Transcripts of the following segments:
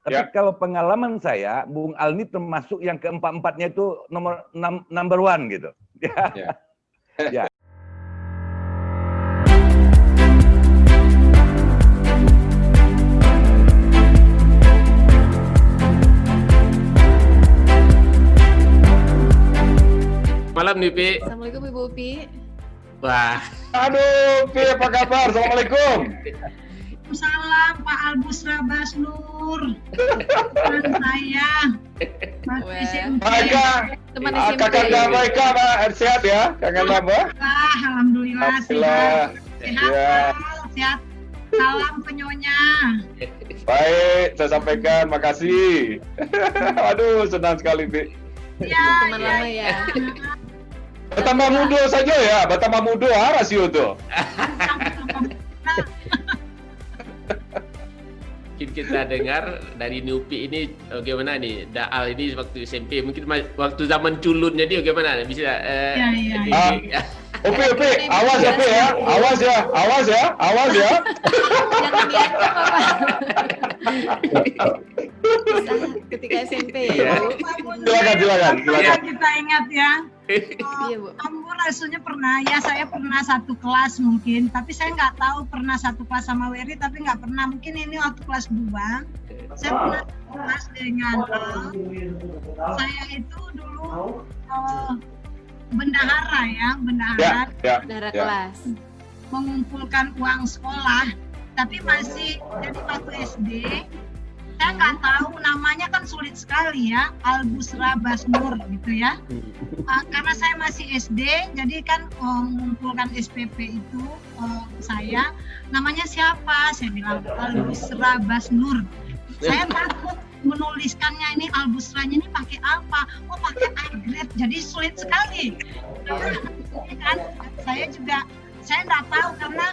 Tapi kalau pengalaman saya, Bung Al ini termasuk yang keempat-empatnya itu number one gitu. Ya. Malam nih, Pi. Assalamualaikum Ibu Upi. Wah. Aduh, Pi, apa kabar? Assalamualaikum. Salam Pak Albusra Basnur. Teman saya. Teman SMP. Kakak mereka sehat ya? Kakak apa? Alhamdulillah sehat. Sehat. Salam penyonya. Baik, saya sampaikan, makasih. Aduh, senang sekali, Pi. Ya, teman lama ya. Bertambah muda saja ya, bertambah muda rasio tuh. Kita dengar dari Nupi ini bagaimana nih, Daal ini waktu SMP, mungkin waktu zaman culunnya dia bagaimana? Bisa Upi, awas ya, Pi ya, awas ya. Jangan diancam Bapak. Ketika SMP ya, Bu. Silakan. Kita ingat ya. Iya, Bu. Kamu rasanya saya pernah satu kelas mungkin, tapi saya nggak tahu pernah satu kelas sama Wery, tapi nggak pernah, mungkin ini waktu kelas 2, saya pernah kelas dengan saya itu dulu bendahara kelas. Mengumpulkan uang sekolah, tapi masih jadi waktu SD. Saya nggak tahu namanya, kan sulit sekali ya, Albusra Basnur gitu ya. Karena saya masih SD, jadi kan mengumpulkan SPP itu saya, namanya siapa? Saya bilang Albusra Basnur. Saya takut menuliskannya, ini Albusranya ini pakai apa? Oh, pakai agret, jadi sulit sekali. Kan saya nggak tahu karena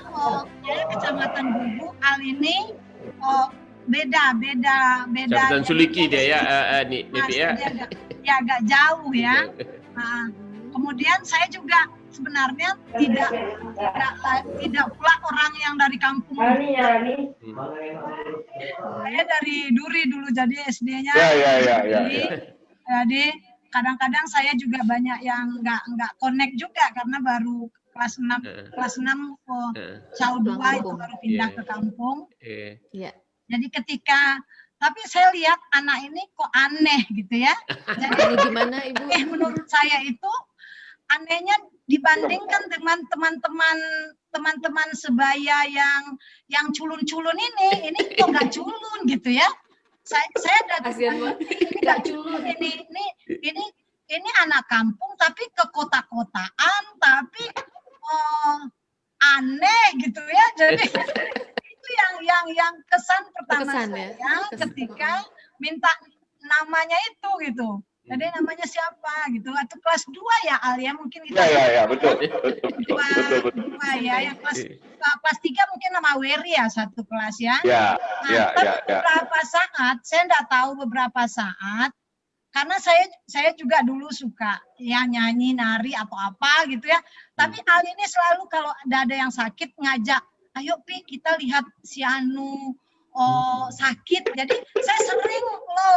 Kecamatan Bubu Al ini beda. Kecamatan Suliki dia ya, nih ya. Dia agak jauh ya. Nah, kemudian saya juga sebenarnya tidak pula orang yang dari kampung. Saya dari Duri dulu, jadi SD-nya. Ya. Jadi kadang-kadang saya juga banyak yang nggak connect juga karena baru kelas 6 Cau 2 itu baru pindah ke kampung. Iya. Jadi tapi saya lihat anak ini kok aneh gitu ya. Jadi gimana Ibu? Menurut saya itu anehnya dibandingkan dengan teman-teman sebaya yang culun-culun ini kok nggak culun gitu ya. Saya nggak culun ini anak kampung tapi ke kota-kotaan, tapi aneh gitu ya. Jadi itu yang kesan pertama saya ketika minta namanya itu gitu. Jadi namanya siapa gitu, atau kelas 2 ya Al ya, mungkin kita betul. Ya, yang kelas 3 mungkin nama Wery ya, satu kelas ya. Beberapa saat saya enggak tahu beberapa saat, karena saya juga dulu suka ya nyanyi, nari atau apa gitu ya. Tapi Al ini selalu kalau ada yang sakit ngajak, ayo Pi kita lihat si Anu sakit. Jadi saya sering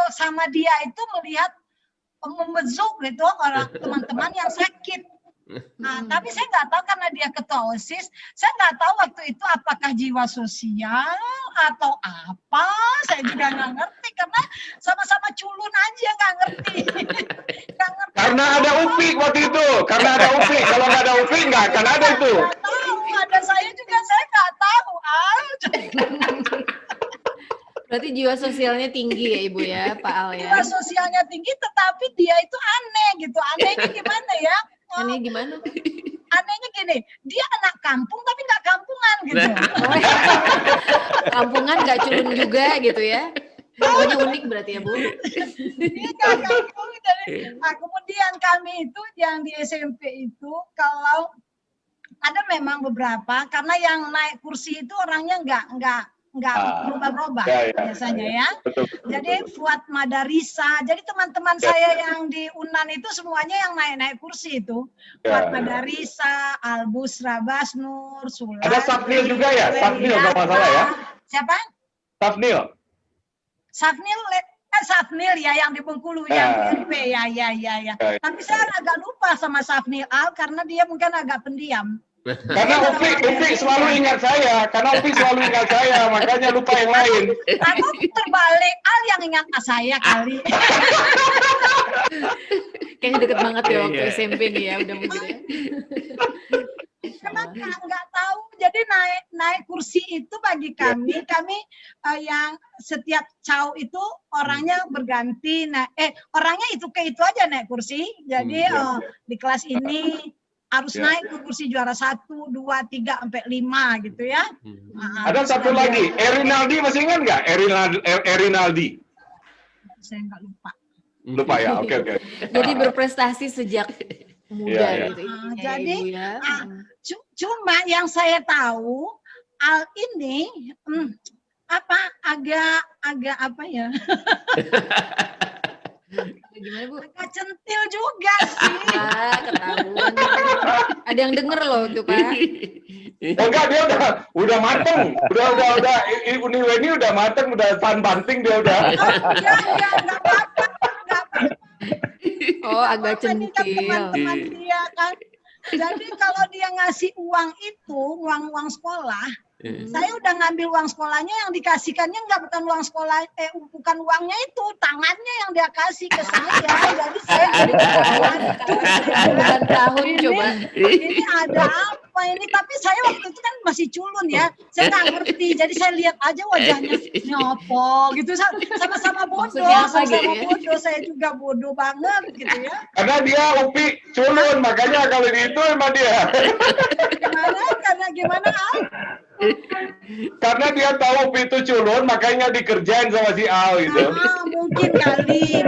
sama dia itu melihat membezuk gitu orang teman-teman yang sakit. Nah, tapi saya nggak tahu karena dia ketua OSIS, saya nggak tahu waktu itu apakah jiwa sosial atau apa, saya juga nggak ngerti karena sama-sama culun aja nggak ngerti. Karena ada Upik waktu itu, kalau nggak ada Upik nggak akan ada itu. Nggak tahu, ada saya juga saya nggak tahu. Berarti jiwa sosialnya tinggi ya Ibu ya, Pak Al ya. Jiwa sosialnya tinggi, tetapi dia itu aneh gitu. Anehnya gimana ya? Aneh gimana? Anehnya gini, dia anak kampung tapi nggak kampungan gitu. Kampungan nggak culun juga gitu ya. Pokoknya unik berarti ya Bu. Dia nggak kampung. Nah, kemudian kami itu yang di SMP itu kalau ada memang beberapa, karena yang naik kursi itu orangnya nggak berubah-ubah biasanya ya. Betul. Jadi Fuad Madarisa. Jadi teman-teman saya yang di Unan itu semuanya yang naik-naik kursi itu. Fuad Madarisa, Albusra Basnur, Sulaiman. Ada Safnil juga ya? Safnil kalau nggak salah ya? Siapa? Safnil. Safnil ya yang di Bengkulu yang UNP ya. Tapi saya agak lupa sama Safnil Al karena dia mungkin agak pendiam. Karena Upi selalu ingat saya, makanya lupa yang lain. Aku terbalik, Al yang ingat saya kali. Kayaknya deket banget ya waktu SMP nih ya, udah mungkin ya. Kenapa nggak tahu? Jadi naik kursi itu bagi kami yang setiap caw itu orangnya berganti. Orangnya itu aja naik kursi. Jadi di kelas ini harus naik ke kursi juara 1, 2, 3, sampai 5 gitu ya. Ada satu lagi, Erinaldi masih ingat nggak? Erinaldi. Saya nggak lupa. Lupa ya, oke. Jadi berprestasi sejak muda gitu. Jadi cuma yang saya tahu Al ini agak apa ya? Gimana Bu? Agak centil juga sih. Ketahuan. Ada yang denger loh tuh Pak. Enggak, dia udah mateng. Udah ini udah mateng, udah banting dia udah. Enggak apa-apa. Oh, agak Ini kan centil. teman-teman dia kan. Jadi kalau dia ngasih uang itu, uang sekolah, saya udah ngambil uang sekolahnya, yang dikasihkannya bukan uang sekolah, bukan uangnya itu, tangannya yang dia kasih ke saya. Jadi saya tahun coba. Ini ada apa ini? Tapi saya waktu itu kan masih culun ya, saya nggak ngerti. Jadi saya lihat aja wajahnya, ini apa gitu, sama-sama bodoh, bodoh. Saya juga bodoh banget gitu ya. Karena dia Upi culun, makanya kalau itu emang dia. Gimana Al? Karena dia tahu Upi itu culun, makanya dikerjain sama si Al gitu. Mungkin kali,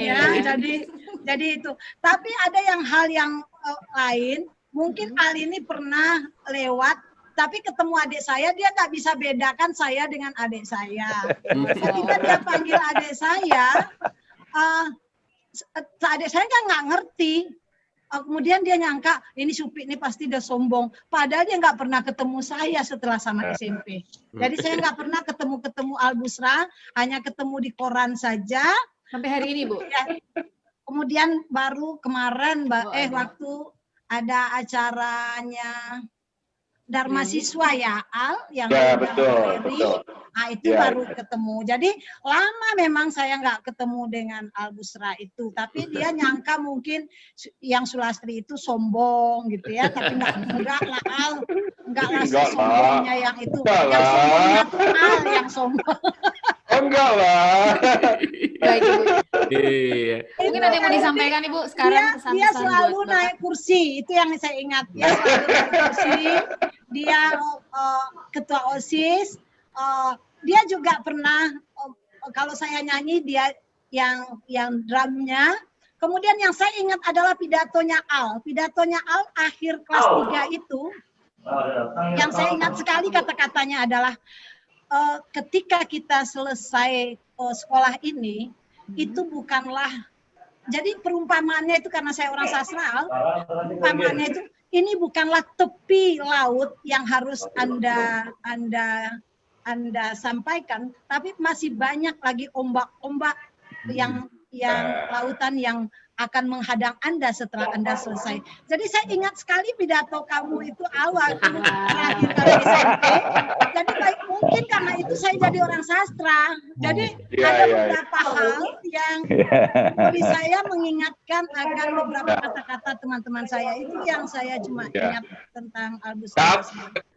ya. Jadi itu. Tapi ada hal yang lain. Mungkin Al ini pernah lewat, tapi ketemu adik saya, dia nggak bisa bedakan saya dengan adik saya. Ketika dia panggil adik saya kan nggak ngerti. Kemudian dia nyangka ini Supi ini pasti dia sombong. Padahal dia nggak pernah ketemu saya setelah sama SMP. Jadi saya nggak pernah ketemu Al Busra, hanya ketemu di koran saja. Sampai hari ini Bu. Ya. Kemudian baru kemarin waktu ada acaranya Dharma Siswa ya Al yang betul. Nah itu baru ketemu. Jadi lama memang saya nggak ketemu dengan Al Busra itu, tapi dia nyangka mungkin yang Sulastri itu sombong gitu ya, tapi enggak lah Al, enggak lah sombongnya yang itu, yang sombongnya tuh Al yang sombong. Enggak lah. Baik Ibu. Mungkin ada yang mau disampaikan Ibu sekarang. Dia selalu naik kursi, itu yang saya ingat. Dia selalu naik kursi. Dia ketua OSIS. Dia juga pernah kalau saya nyanyi dia yang drumnya. Kemudian yang saya ingat adalah pidatonya Al. Pidatonya Al akhir kelas 3 itu. Yang saya ingat sekali kata-katanya adalah ketika kita selesai sekolah ini, itu bukanlah, jadi perumpamaannya itu karena saya orang sastra, perumpamaannya itu ini bukanlah tepi laut yang harus Anda sampaikan, tapi masih banyak lagi ombak-ombak yang lautan yang akan menghadang Anda setelah Anda selesai. Jadi saya ingat sekali pidato kamu itu awal terakhir kali SMP. Jadi mungkin karena itu saya jadi orang sastra. Jadi ada beberapa hal yang bagi saya mengingatkan akan beberapa kata-kata teman-teman saya itu yang saya cuma ingat tentang Al Busra.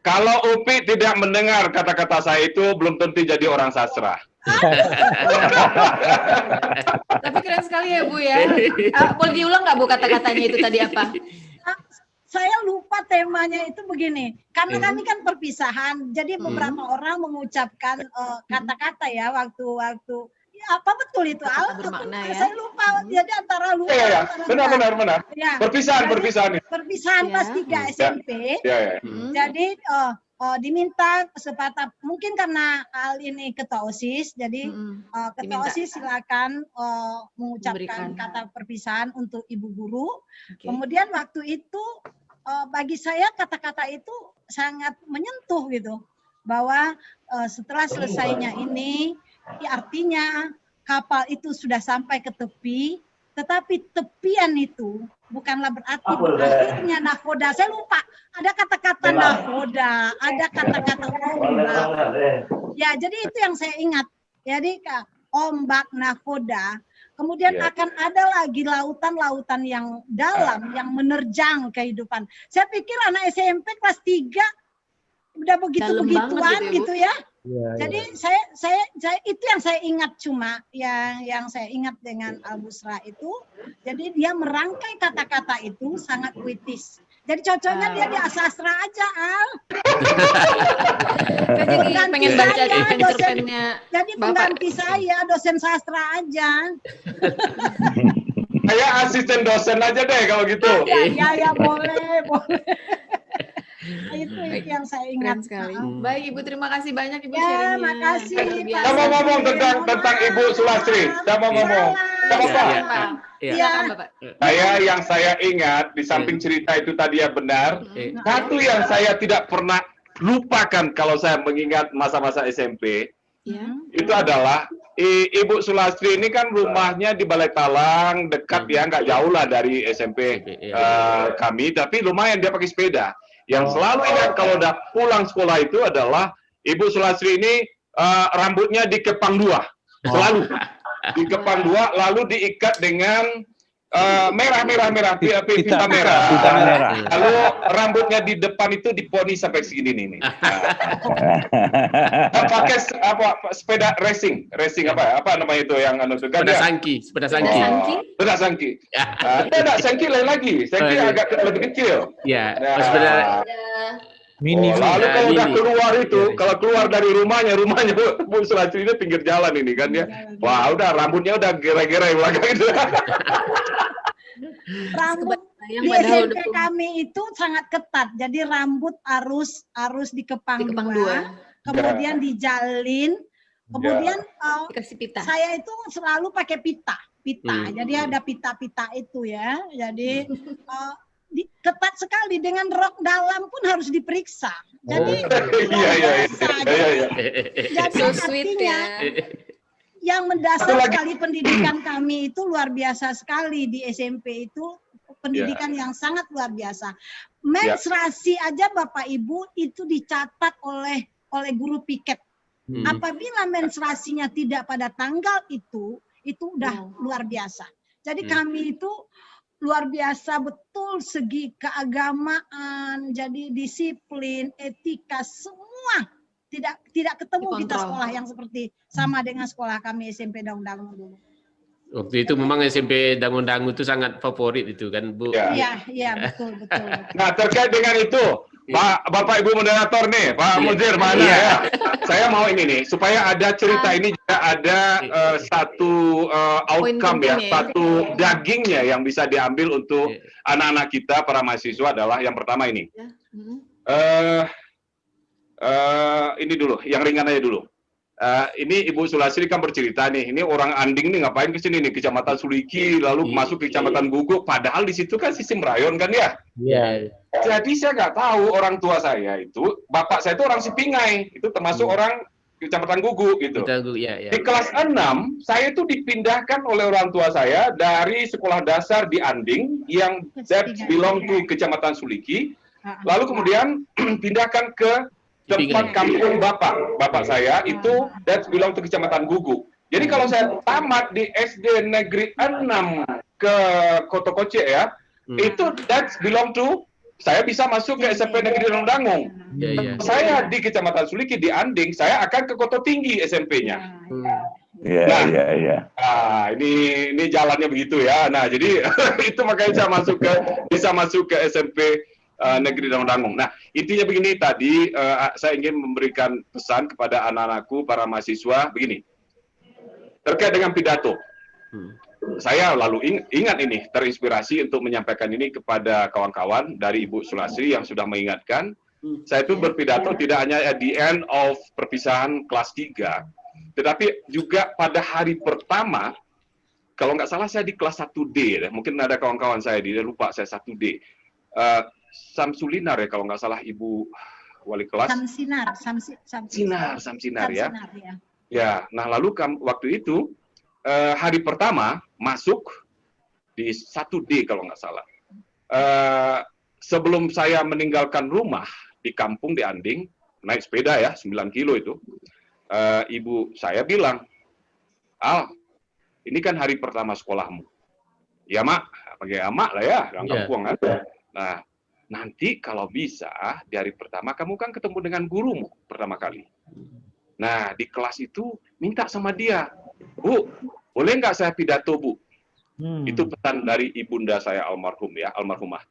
Kalau Upi tidak mendengar kata-kata saya itu belum tentu jadi orang sastra. Tapi keren sekali ya Bu ya. Boleh diulang nggak Bu kata-katanya itu tadi apa? Saya lupa temanya itu begini. Karena kami kan perpisahan, jadi beberapa orang mengucapkan kata-kata ya waktu ya, apa betul itu Al? Bermakna ya. Saya lupa. Jadi antara lupa. Ya. Benar. Ya. Perpisahan. Perpisahan pas 3 SMP. Ya. Jadi diminta kesempatan, mungkin karena Al ini ketua OSIS, jadi ketua OSIS silakan mengucapkan kata perpisahan untuk ibu guru. Kemudian waktu itu bagi saya kata-kata itu sangat menyentuh gitu, bahwa setelah selesainya ini artinya kapal itu sudah sampai ke tepi, tetapi tepian itu bukanlah berarti akhirnya nahoda. Saya lupa, ada kata-kata nahoda, ada kata-kata ombak. Ya, jadi itu yang saya ingat. Jadi ombak, nahoda, kemudian akan ada lagi lautan-lautan yang dalam, yang menerjang kehidupan. Saya pikir anak SMP kelas 3 udah begitu-begituan gitu ya. Jadi saya itu yang saya ingat, cuma yang saya ingat dengan Al Busra itu, jadi dia merangkai kata-kata itu sangat puitis. Jadi cocoknya dia di sastra aja, Al. Jadi pengen baca cerpennya. Jadi pengganti saya dosen sastra aja. Saya asisten dosen aja deh kalau gitu. Ya boleh. Itu yang saya ingat sekali. Baik Ibu, terima kasih banyak Ibu sharingnya. Terima kasih. Saya mau ngomong tentang Ibu Sulastri. Saya mau ngomong. Yang saya ingat di samping cerita itu tadi ya benar. Satu yang saya tidak pernah lupakan kalau saya mengingat masa-masa SMP, itu adalah Ibu Sulastri ini kan rumahnya di Balai Talang, dekat ya, nggak jauh lah dari SMP kami, tapi lumayan dia pakai sepeda. Yang selalu ingat kalau udah pulang sekolah itu adalah Ibu Sulastri ini rambutnya dikepang 2, selalu dikepang 2, lalu diikat dengan merah pita merah. Lalu rambutnya di depan itu diponi sampai segini nih. Pakai sepeda racing apa namanya itu yang sepeda sangki. Sepeda sangki. Ada sangki lain lagi. Sangki agak lebih kecil. Ya. Sepeda mini. Lalu kalau udah keluar itu, kalau keluar dari rumahnya Bu Sulastri ini pinggir jalan ini kan ya. Wah, udah rambutnya udah gerai-gerai belakang itu. Rambut di SMP kami itu sangat ketat. Jadi rambut harus dikepang 2, kemudian dijalin, kemudian dikasih pita. Saya itu selalu pakai pita. Jadi ada pita-pita itu ya. Jadi ketat sekali, dengan rok dalam pun harus diperiksa. Jadi jadi artinya yang mendasar sekali pendidikan kami itu luar biasa sekali di SMP itu, pendidikan yang sangat luar biasa. Menstruasi aja Bapak Ibu itu dicatat oleh guru piket. Apabila menstruasinya tidak pada tanggal itu udah luar biasa. Jadi kami itu luar biasa betul, segi keagamaan, jadi disiplin, etika, semua tidak ketemu kita sekolah yang seperti sama dengan sekolah kami SMP Daun-Dangu dulu. Waktu itu memang SMP Dangu-Dangu itu sangat favorit itu kan Bu. Iya betul. Nah, terkait dengan itu, Bapak Ibu moderator nih, Pak Muzir mana ya? Saya mau ini nih, supaya ada cerita ini juga ada satu outcome ya, satu dagingnya yang bisa diambil untuk anak-anak kita, para mahasiswa adalah yang pertama ini. Ini dulu, yang ringan aja dulu. Ini Ibu Sulastri kan bercerita nih, ini orang Anding nih ngapain ke sini nih, Kecamatan Suliki, lalu masuk ke Kecamatan Guguk, padahal di situ kan sistem rayon kan ya? Iya. Jadi saya nggak tahu orang tua saya itu, bapak saya itu orang Sipingai, itu termasuk orang Kecamatan Guguk gitu. Di kelas 6, saya itu dipindahkan oleh orang tua saya dari sekolah dasar di Anding, yang that belong to Kecamatan Suliki, lalu kemudian pindahkan ke tempat kampung bapak saya itu that belong to Kecamatan Guguk. Jadi kalau saya tamat di SD Negeri 6 ke Koto Koce ya, itu that belong to, saya bisa masuk ke SMP Negeri Daun-Dangu. Saya di Kecamatan Suliki di Anding, saya akan ke Koto Tinggi SMP-nya. Ini jalannya begitu ya. Nah, jadi itu makanya saya bisa masuk ke SMP Negeri Daun-Dangu. Nah, intinya begini tadi, saya ingin memberikan pesan kepada anak-anakku, para mahasiswa, begini. Terkait dengan pidato. Saya lalu ingat ini, terinspirasi untuk menyampaikan ini kepada kawan-kawan dari Ibu Sulastri yang sudah mengingatkan. Saya itu berpidato tidak hanya at the end of perpisahan kelas 3, tetapi juga pada hari pertama, kalau nggak salah saya di kelas 1D, mungkin ada kawan-kawan saya, dia lupa saya 1D. Samsulinar ya kalau nggak salah Ibu Wali Kelas. Samsinar ya. Ya, nah lalu waktu itu hari pertama masuk di 1D kalau nggak salah. Sebelum saya meninggalkan rumah di kampung di Anding, naik sepeda ya, 9 kilo itu, ibu saya bilang, "Al, ini kan hari pertama sekolahmu." "Ya, Mak," pakai amak lah ya, orang kampung kan. Nah, nanti kalau bisa di hari pertama kamu kan ketemu dengan gurumu pertama kali. Nah, di kelas itu minta sama dia, "Bu, boleh nggak saya pidato, Bu?" Itu pesan dari ibunda saya almarhumah.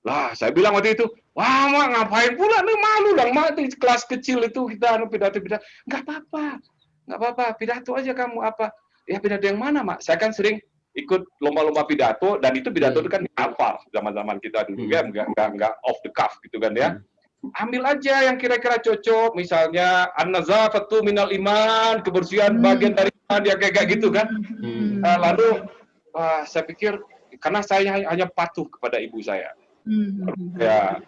Lah, saya bilang waktu itu, "Wah, Mak, ngapain pula nih, malu dong, Mak, di kelas kecil itu kita pidato. Nggak apa-apa, pidato aja kamu apa." "Ya, pidato yang mana, Mak?" Saya kan sering ikut lomba-lomba pidato, dan itu pidato itu kan dihafal zaman-zaman kita dulu ya, nggak off the cuff gitu kan ya. Ambil aja yang kira-kira cocok, misalnya an-nazafatu minal iman, kebersihan bagian dari iman, ya kayak gitu kan. Lalu saya pikir karena saya hanya patuh kepada ibu saya. Ya,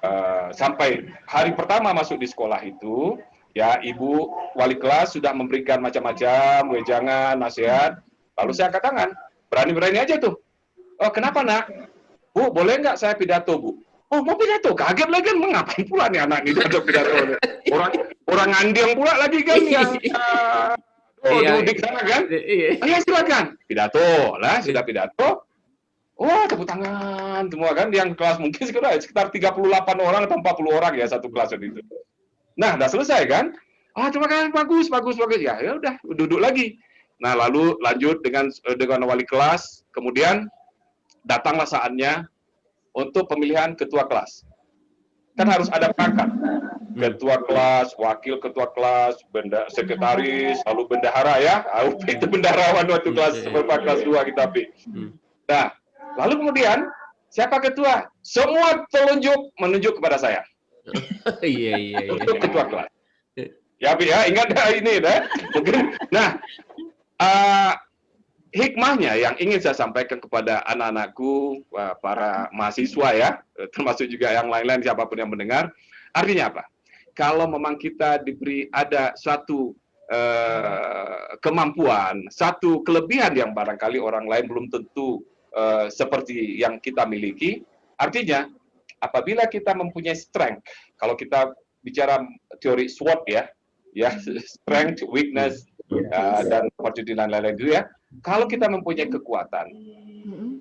sampai hari pertama masuk di sekolah itu, ya ibu wali kelas sudah memberikan macam-macam wejangan, nasihat. Lalu saya angkat tangan, berani-berani aja tuh. "Oh, kenapa, Nak?" "Bu, boleh nggak saya pidato, Bu?" "Oh, mau pidato?" Kaget lagi kan, ngapain pula nih anak ini pidato. Orang Anding pula lagi kan yang di sana kan. "Ayo silakan." Pidato lah, sudah pidato. Wah, tepuk tangan semua kan, yang kelas mungkin sekitar 38 orang atau 40 orang ya satu kelas itu. Nah, udah selesai kan? Terima kasih, bagus. Ya udah, duduk lagi. Nah, lalu lanjut dengan wali kelas, kemudian datanglah saatnya untuk pemilihan ketua kelas. Kan harus ada perangkat. Ketua kelas, wakil ketua kelas, sekretaris, lalu bendahara ya. Itu bendaharawan waktu kelas 2 kita, Pi. Nah, lalu kemudian siapa ketua? Semua menunjuk kepada saya. Iya. Untuk ketua kelas. Ya, Pi ya, ingat ini ya. Mungkin. Nah, hikmahnya yang ingin saya sampaikan kepada anak-anakku, para mahasiswa ya, termasuk juga yang lain-lain siapapun yang mendengar, artinya apa? Kalau memang kita diberi ada suatu kemampuan, satu kelebihan yang barangkali orang lain belum tentu seperti yang kita miliki, artinya apabila kita mempunyai strength, kalau kita bicara teori SWOT ya, strength, weakness, dan opportunity dan lain-lain itu ya, kalau kita mempunyai kekuatan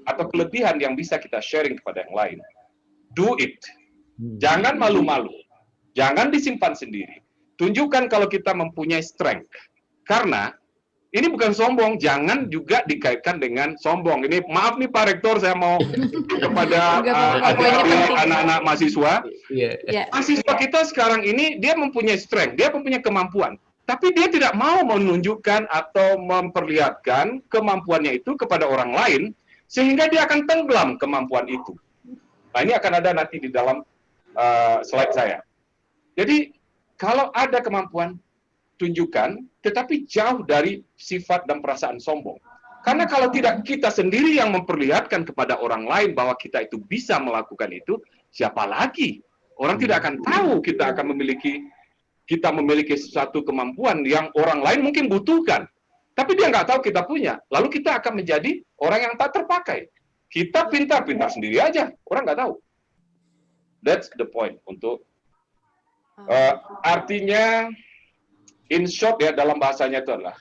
atau kelebihan yang bisa kita sharing kepada yang lain, do it. Jangan malu-malu, jangan disimpan sendiri. Tunjukkan kalau kita mempunyai strength. Karena ini bukan sombong, jangan juga dikaitkan dengan sombong. Ini maaf nih Pak Rektor, saya mau kepada anak-anak mahasiswa. Mahasiswa kita sekarang ini dia mempunyai strength, dia mempunyai kemampuan. Tapi dia tidak mau menunjukkan atau memperlihatkan kemampuannya itu kepada orang lain, sehingga dia akan tenggelam kemampuan itu. Nah, ini akan ada nanti di dalam slide saya. Jadi, kalau ada kemampuan, tunjukkan, tetapi jauh dari sifat dan perasaan sombong. Karena kalau tidak kita sendiri yang memperlihatkan kepada orang lain bahwa kita itu bisa melakukan itu, siapa lagi? Orang tidak akan tahu kita memiliki sesuatu kemampuan yang orang lain mungkin butuhkan. Tapi dia nggak tahu kita punya. Lalu kita akan menjadi orang yang tak terpakai. Kita pintar sendiri aja, orang nggak tahu. That's the point. Artinya, in short ya, dalam bahasanya itu adalah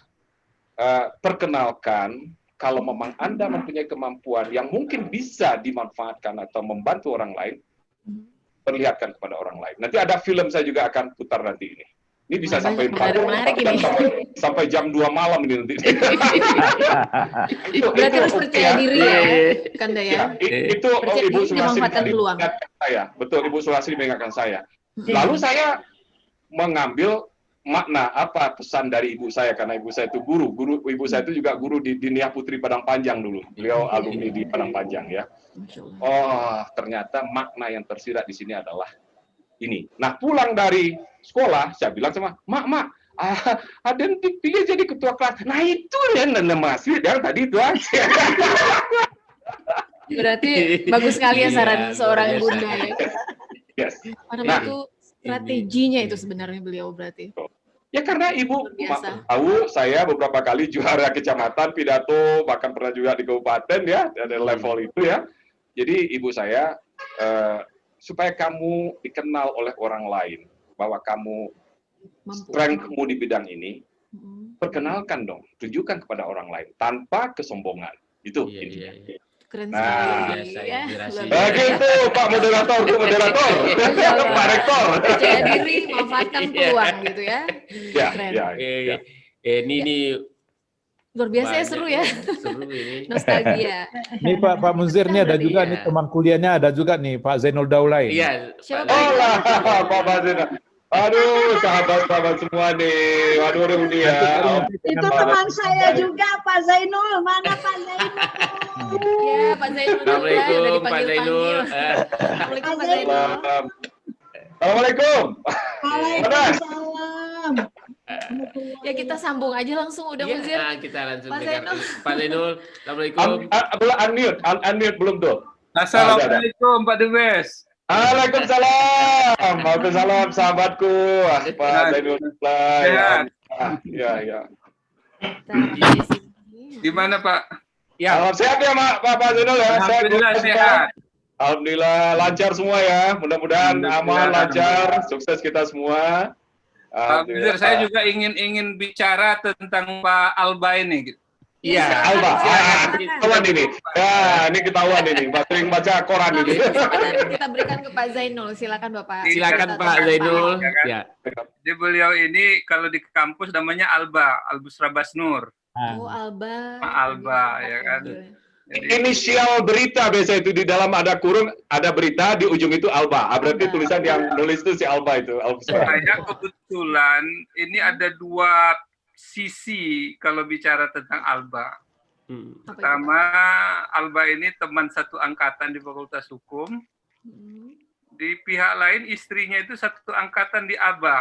perkenalkan kalau memang Anda mempunyai kemampuan yang mungkin bisa dimanfaatkan atau membantu orang lain, perlihatkan kepada orang lain. Nanti ada film saya juga akan putar nanti ini. Ini bisa sampai jam 2 malam ini nanti. Berarti harus percaya diri ya, Kanda ya. Itu Ibu Sulasri mengingatkan saya. Betul, Ibu Sulasri mengingatkan saya. Lalu saya mengambil makna apa pesan dari ibu saya, karena ibu saya itu guru ibu saya itu juga guru di Dinia Putri Padang Panjang dulu. Beliau alumni di Padang Panjang ya. Oh, ternyata makna yang tersirat di sini adalah ini. Nah, pulang dari sekolah saya bilang sama Mak, ada dia jadi ketua kelas. Nah, itu ya Mas yang tadi itu aja. Berarti bagus sekali ya saran seorang bunda ya. Yes. Karena itu strateginya itu sebenarnya beliau berarti. Ya karena Ibu Biasa. tahu saya beberapa kali juara kecamatan, pidato, bahkan pernah juga di kabupaten ya, ada level itu ya. Jadi Ibu saya, supaya kamu dikenal oleh orang lain, bahwa kamu strength-mu di bidang ini, perkenalkan dong, tunjukkan kepada orang lain, tanpa kesombongan. Itu intinya. Keren Nah, sekali. biasa Ya, inspirasi. luar biasa. Begitu Pak Moderator, Pak Rektor. Percaya diri, manfaatkan peluang gitu ya. Ya, Keren. ya. Ini Luar biasa ya, banyak seru ya. Seru ini. Nostalgia. Nih Pak Munzir nih ada juga Iya. nih teman kuliahnya ada juga nih Pak Zainul Daulay. Iya. Siapa Pak Oh Zainul? lah, Pak Bazina. Aduh, sahabat-sahabat semua nih. Waduh, ini ya. Itu teman saya juga, Pak Zainul. Mana Pak Zainul? Ya, Pak Zainul. Assalamualaikum, Udah Pak Zainul. Assalamualaikum, Pak Zainul. Assalamualaikum. Waalaikumsalam. Ya kita sambung aja langsung udah Muzir. Iya, kita langsung Pak dengar. Zainul. Pak Zainul, Assalamualaikum. Unmute belum tuh. Assalamualaikum Pak Dubes. Waalaikumsalam. Waalaikumsalam sahabatku. Pak Zainul. Sehat. Ya. Gimana Pak? Ya, Salam sehat ya Pak Zainul ya. Alhamdulillah sehat. Alhamdulillah lancar semua ya. Mudah-mudahan Alhamdulillah. aman, lancar, sukses kita semua. Pak Dubes, saya juga ingin bicara tentang Pak Alba ini. iya. Alba, Silakan. ketahuan ini. Ya, ini ketahuan ini. Mbak sering baca koran ini. Kesempatan kita berikan ke Pak Zainul. Silakan Bapak. Silakan Pak Zainul. Ya. Jadi beliau ini kalau di kampus namanya Alba, Albusra Basnur. Oh, Alba. Pak Alba, ya kan. Jadi, Inisial berita biasa itu di dalam ada kurung, ada berita di ujung itu Alba. Berarti tulisan yang nulis itu si Alba itu. saya kebetulan ini ada dua sisi kalau bicara tentang Alba. Apa itu, Pak? Pertama, Alba ini teman satu angkatan di Fakultas Hukum. Di pihak lain istrinya itu satu angkatan di ABA.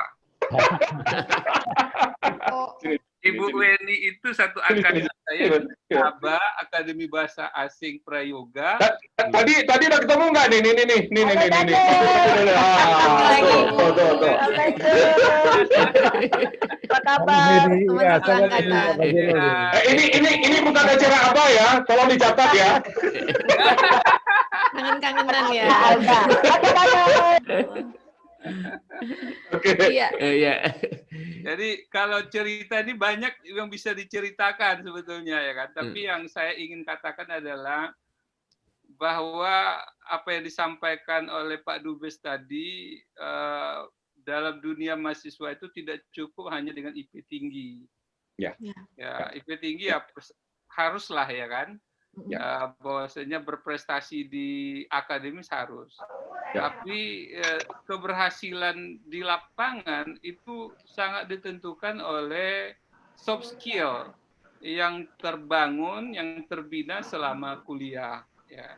Oh, Ibu Weni itu satu angkatan saya di ABA, Akademi Bahasa Asing Prayoga. Tadi udah ketemu nggak nih? Nih. Tuh. apa kabar? Teman Iya, satu sama angkatan. Pak Zainul. Ini bukan acara apa ya? Tolong dicatat ya. Kangen-kangenan ya. Alba. Oke. Iya. Iya. Jadi kalau cerita ini banyak yang bisa diceritakan sebetulnya ya kan. Tapi yang saya ingin katakan adalah bahwa apa yang disampaikan oleh Pak Dubes tadi dalam dunia mahasiswa itu tidak cukup hanya dengan IP tinggi. Ya. Ya, IP tinggi ya haruslah ya kan. Ya, bahwasanya berprestasi di akademis harus. Ya. Tapi keberhasilan di lapangan itu sangat ditentukan oleh soft skill yang terbangun, yang terbina selama kuliah. Ya.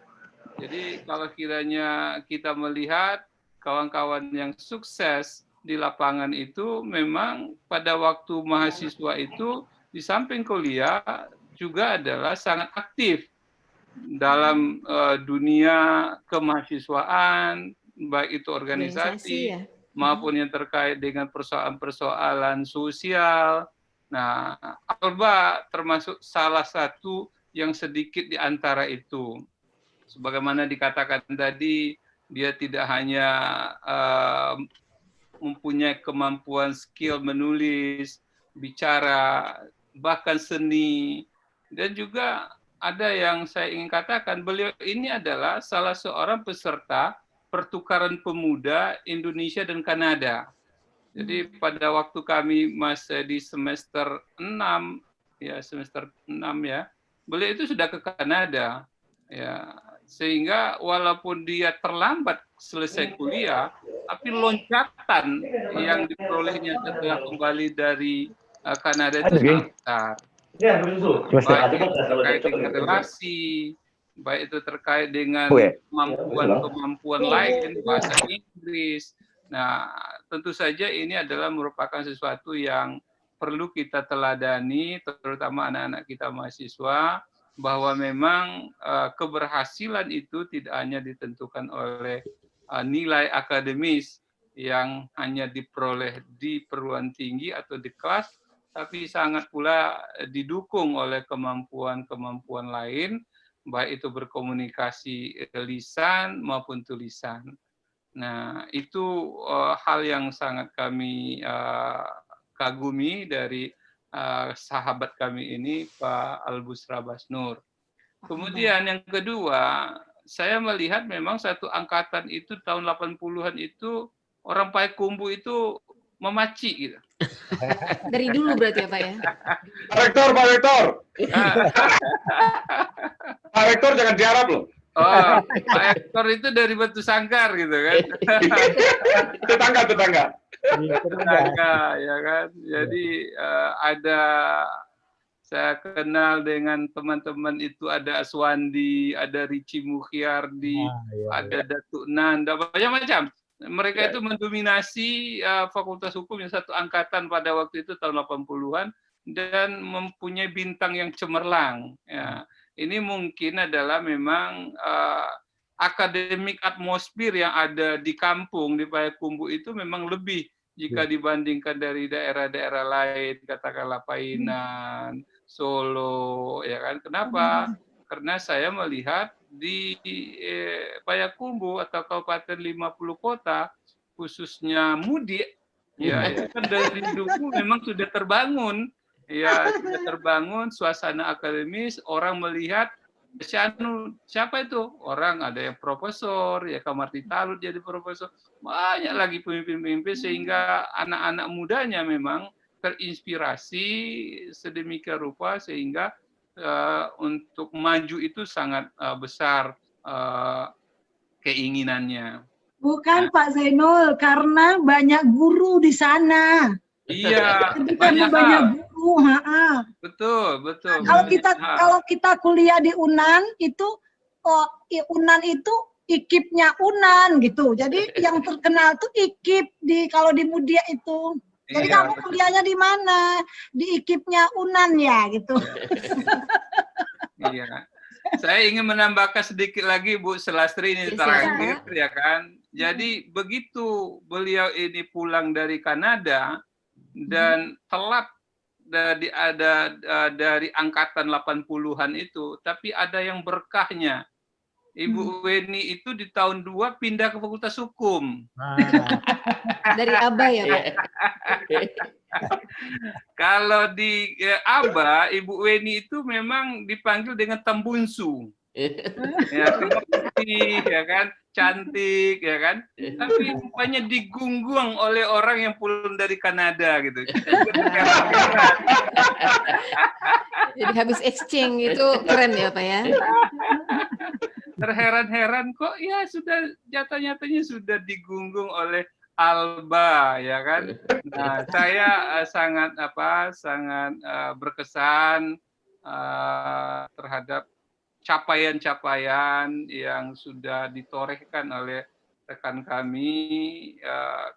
Jadi kalau kiranya kita melihat kawan-kawan yang sukses di lapangan itu memang pada waktu mahasiswa itu di samping kuliah juga adalah sangat aktif dalam dunia kemahasiswaan, baik itu organisasi ya. maupun yang terkait dengan persoalan-persoalan sosial. Nah, Alba termasuk salah satu yang sedikit di antara itu. Sebagaimana dikatakan tadi, dia tidak hanya mempunyai kemampuan skill menulis, bicara, bahkan seni, dan juga ada yang saya ingin katakan, beliau ini adalah salah seorang peserta pertukaran pemuda Indonesia dan Kanada. Jadi pada waktu kami masih di semester 6 ya, beliau itu sudah ke Kanada. Ya, sehingga walaupun dia terlambat selesai kuliah, tapi loncatan yang diperolehnya setelah kembali dari Kanada itu sangat besar. Baik itu terkait dengan relasi, baik itu terkait dengan kemampuan lain, bahasa Inggris. Nah, tentu saja ini adalah merupakan sesuatu yang perlu kita teladani, terutama anak-anak kita mahasiswa, bahwa memang keberhasilan itu tidak hanya ditentukan oleh nilai akademis, yang hanya diperoleh di perguruan tinggi atau di kelas, tapi sangat pula didukung oleh kemampuan-kemampuan lain, baik itu berkomunikasi lisan maupun tulisan. Nah, itu hal yang sangat kami kagumi dari sahabat kami ini, Pak Albusra Basnur. Kemudian yang kedua, saya melihat memang satu angkatan itu tahun 80-an itu orang Payakumbuh itu memaci gitu. Dari dulu berarti ya Pak ya? Pak Rektor, Pak Rektor. Pak Rektor jangan diharap loh. Oh, Pak Rektor itu dari Batu Sangkar gitu kan. Tetangga. Tetangga, ya kan. Jadi ada, saya kenal dengan teman-teman itu, ada Aswandi, ada Rici Mukhiardi, ada Datuk Nanda, banyak macam. Mereka itu mendominasi Fakultas Hukum yang satu angkatan pada waktu itu tahun 80-an dan mempunyai bintang yang cemerlang. Ya. Ini mungkin adalah memang akademik atmosfer yang ada di kampung di Payakumbuh itu memang lebih jika dibandingkan dari daerah-daerah lain, katakanlah Painan, Solo, ya kan? Kenapa? Karena saya melihat di Payakumbuh atau Kabupaten 50 kota, khususnya Mudik, ya itu kan dari dulu memang sudah terbangun, ya sudah terbangun suasana akademis, orang melihat siapa itu? Orang ada yang profesor, ya Kamarti Talut jadi profesor, banyak lagi pemimpin-pemimpin sehingga anak-anak mudanya memang terinspirasi sedemikian rupa sehingga untuk maju itu sangat besar keinginannya. Bukan Pak Zainul, karena banyak guru di sana. Iya, banyak guru. Betul. Kalau kita kuliah di UNAN itu, UNAN itu IKIP-nya UNAN gitu. Jadi yang terkenal tuh IKIP kalau di Mudia itu. Jadi kamu kuliahnya di mana? Di IKIP-nya UNAN ya gitu. Iya. Saya ingin menambahkan sedikit lagi Bu Selastri ini terakhir ya kan. Jadi begitu beliau ini pulang dari Kanada dan telat dari angkatan 80-an itu, tapi ada yang berkahnya. Ibu Weni itu di tahun 2 pindah ke Fakultas Hukum. Dari ABA ya Pak? Kalau di ABA, Ibu Weni itu memang dipanggil dengan Tambunsu. Ya, putih, ya kan, cantik, ya kan. Tapi rupanya digunggung oleh orang yang pulang dari Kanada gitu. Jadi habis exchange itu keren ya Pak ya? Terheran-heran kok ya sudah nyata-nyatanya sudah digunggung oleh Alba, ya kan. Nah, saya sangat berkesan terhadap capaian-capaian yang sudah ditorehkan oleh rekan kami.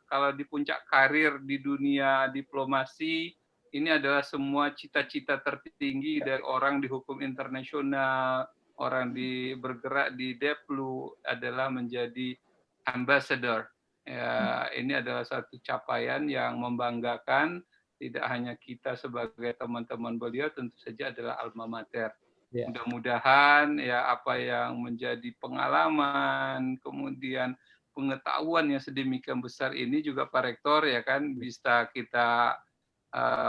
Kalau di puncak karir di dunia diplomasi, ini adalah semua cita-cita tertinggi dari orang di hukum internasional, orang bergerak di Deplu adalah menjadi ambassador. Ya, ini adalah satu capaian yang membanggakan, tidak hanya kita sebagai teman-teman beliau, tentu saja adalah alma mater. Mudah-mudahan ya apa yang menjadi pengalaman, kemudian pengetahuan yang sedemikian besar ini juga Pak Rektor ya kan bisa kita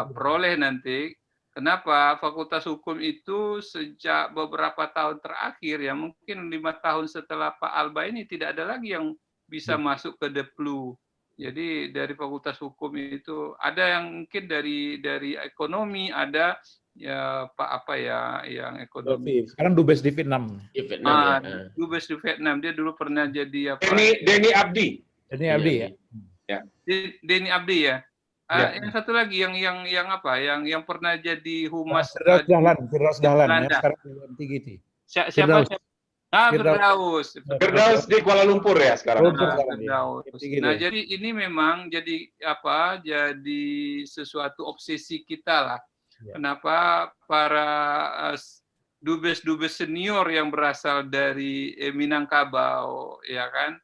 peroleh nanti. Kenapa? Fakultas Hukum itu sejak beberapa tahun terakhir ya mungkin 5 tahun setelah Pak Alba ini tidak ada lagi yang bisa masuk ke Deplu. Jadi dari Fakultas Hukum itu ada yang mungkin dari ekonomi, ada ya Pak apa ya yang ekonomi. Sekarang Dubes di Vietnam. Dubes di Vietnam, dia dulu pernah jadi apa? Denny Abdi. Denny Abdi ya. Denny Abdi ya. Yang satu lagi yang apa? Yang pernah jadi humas Firdaus Dahlan ya, sekarang di GT. Siapa? Firdaus di Kuala Lumpur ya sekarang. Nah, jadi ini memang jadi apa? Jadi sesuatu obsesi kita lah. Kenapa para dubes-dubes senior yang berasal dari Minangkabau, ya kan,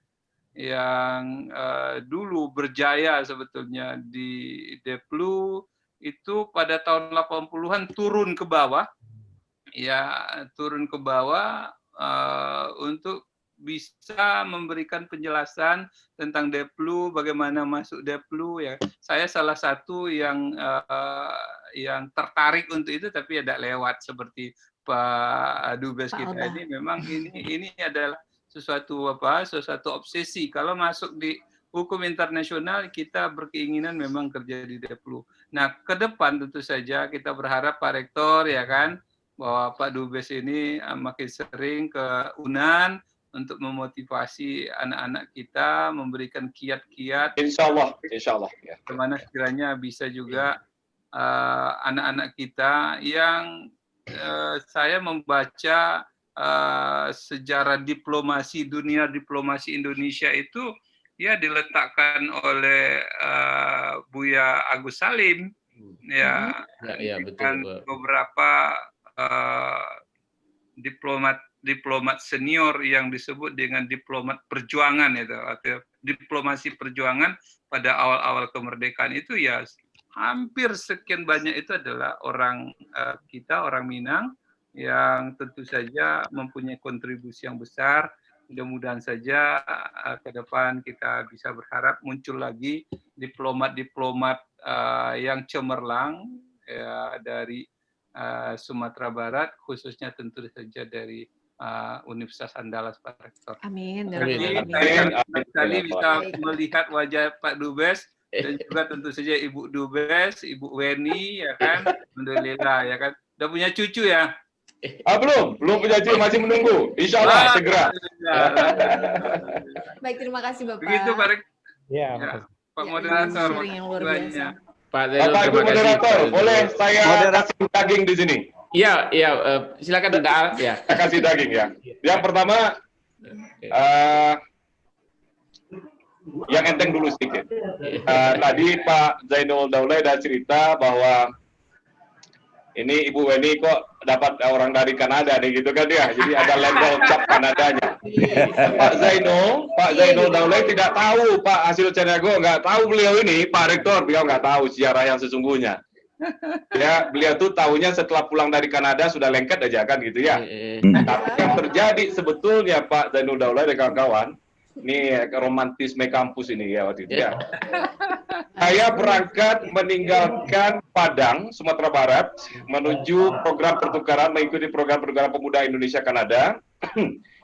yang dulu berjaya sebetulnya di Deplu itu pada tahun 80-an turun ke bawah, untuk bisa memberikan penjelasan tentang Deplu, bagaimana masuk Deplu ya. Saya salah satu yang tertarik untuk itu, tapi tidak lewat seperti Pak Dubes kita ini. Memang ini adalah sesuatu obsesi. Kalau masuk di hukum internasional, kita berkeinginan memang kerja di Deplu. Nah, ke depan tentu saja kita berharap Pak Rektor ya kan, bahwa Pak Dubes ini makin sering ke UNAN untuk memotivasi anak-anak kita, memberikan kiat-kiat. Insya Allah. Ya. Kemana sekiranya bisa juga anak-anak kita yang saya membaca sejarah diplomasi, dunia diplomasi Indonesia itu ya diletakkan oleh Buya Agus Salim, ya betul. Beberapa diplomat senior yang disebut dengan diplomat perjuangan itu, atau diplomasi perjuangan pada awal-awal kemerdekaan itu ya hampir sekian banyak itu adalah orang kita, orang Minang, yang tentu saja mempunyai kontribusi yang besar. Mudah-mudahan saja ke depan kita bisa berharap muncul lagi diplomat-diplomat yang cemerlang ya, dari Sumatera Barat, khususnya tentu saja dari Universitas Andalas, Pak Rektor. Amin. Sekali bisa melihat wajah Pak Dubes dan juga tentu saja Ibu Dubes, Ibu Weni, ya kan, alhamdulillah ya kan. Udah punya cucu ya? Belum punya cucu, masih menunggu. Insya Allah segera. Baik, terima kasih Bapak. Begitu Pak Rektor. Ya, Pak Moderator. Yang luar biasa. Bapak Ibu Moderator, boleh saya kasih daging di sini? Iya, silakan Daal. Ya. Saya kasih daging ya. Yang pertama, yang enteng dulu sedikit. Tadi Pak Zainul Daulay sudah cerita bahwa ini Ibu Weni kok dapat orang dari Kanada nih gitu kan ya. Jadi ada label cap Kanadanya. Pak Zainul Daulay tidak tahu Pak Hasil Caniago, nggak tahu beliau ini, Pak Rektor, beliau nggak tahu sejarah yang sesungguhnya. Ya, beliau tuh tahunya setelah pulang dari Kanada sudah lengket aja kan gitu ya. Tapi yang terjadi sebetulnya Pak Zainul Daulay dan kawan-kawan, ini romantisme kampus ini ya waktu itu ya. Saya berangkat meninggalkan Padang, Sumatera Barat, menuju program pertukaran, mengikuti program pertukaran pemuda Indonesia Kanada.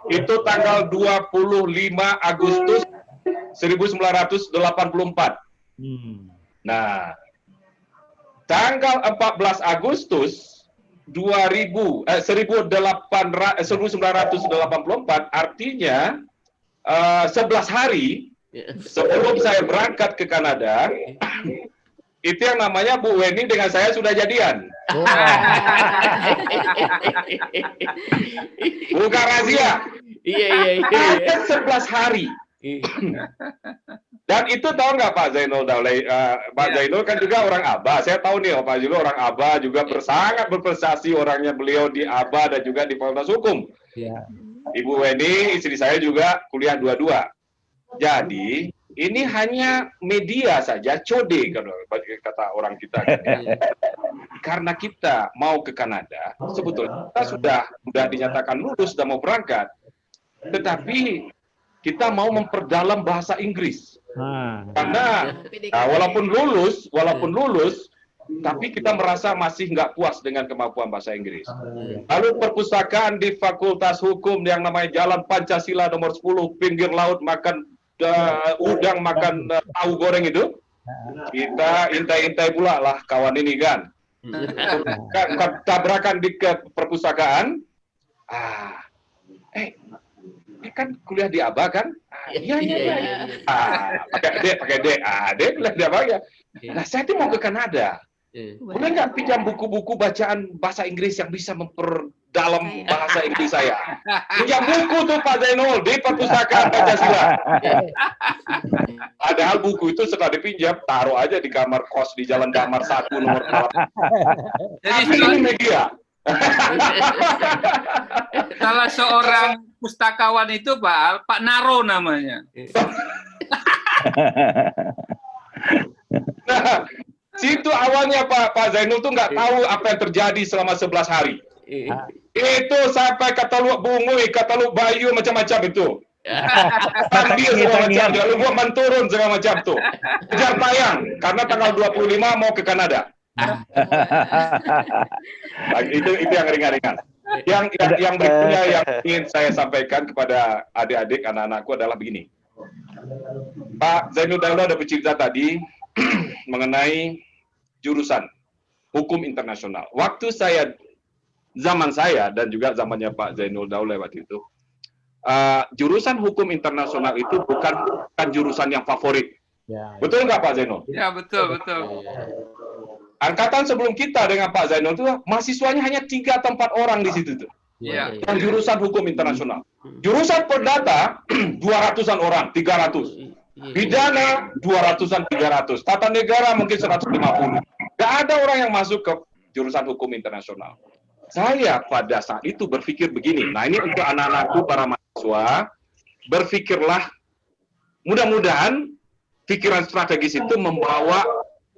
Itu tanggal 25 Agustus 1984. Nah, tanggal 14 Agustus 1984 artinya 11 hari sebelum saya berangkat ke Kanada, itu yang namanya Bu Weni dengan saya sudah jadian. Bukan rahasia. Iya. 11 hari. Dan itu tahu nggak Pak Zainul Daulay? Pak Zainul kan juga orang ABA. Saya tahu nih Pak Zainul orang ABA juga sangat berprestasi orangnya, beliau di ABA dan juga di Fakultas Hukum. Ibu Weni, istri saya juga kuliah dua-dua. Jadi ini hanya media saja, code kata orang kita. Karena kita mau ke Kanada, sebetulnya kita sudah dinyatakan lulus, sudah mau berangkat. Tetapi kita mau memperdalam bahasa Inggris. Karena walaupun lulus, tapi kita merasa masih nggak puas dengan kemampuan bahasa Inggris. Lalu perpustakaan di Fakultas Hukum yang namanya Jalan Pancasila nomor 10, pinggir laut, makan udang, makan tahu goreng itu, kita intai-intai pula lah kawan ini kan. Tabrakan di perpustakaan, ini kan kuliah di ABA kan? Iya. Pakai D. Dia kuliah di ABA ya. Nah, saya tuh mau ke Kanada. Boleh nggak pinjam buku-buku bacaan bahasa Inggris yang bisa memperdalam bahasa Inggris saya? Pinjam buku tuh Pak Zainul di perpustakaan Pancasila. Padahal buku itu setelah dipinjam, taruh aja di kamar kos di Jalan Damar 1 nomor 8. Jadi ini media. Salah seorang pustakawan itu Pak Al, Pak Naro namanya. Nah, situ awalnya Pak Zainul tuh nggak tahu apa yang terjadi selama 11 hari. Itu sampai katalog Bungui, katalog Bayu, macam-macam itu. Panggil segala macam, lalu gua menturun segala macam tuh. Kejar tayang, karena tanggal 25 mau ke Kanada. Itu yang ringan-ringan. Yang berikutnya yang ingin saya sampaikan kepada adik-adik, anak-anakku adalah begini. Pak Zainul Daula ada bercerita tadi mengenai jurusan hukum internasional. Waktu zaman saya dan juga zamannya Pak Zainul Daula waktu itu, jurusan hukum internasional itu bukan jurusan yang favorit. Ya, betul nggak Pak Zainul? Ya, betul. Angkatan sebelum kita dengan Pak Zainul itu mahasiswanya hanya 3 atau 4 orang di situ tuh. Ya. Yang jurusan hukum internasional. Jurusan perdata 200-an orang, 300. Pidana 200-an, 300. Tata negara mungkin 150. Nggak ada orang yang masuk ke jurusan hukum internasional. Saya pada saat itu berpikir begini, nah ini untuk anak-anakku para mahasiswa, berpikirlah, mudah-mudahan pikiran strategis itu membawa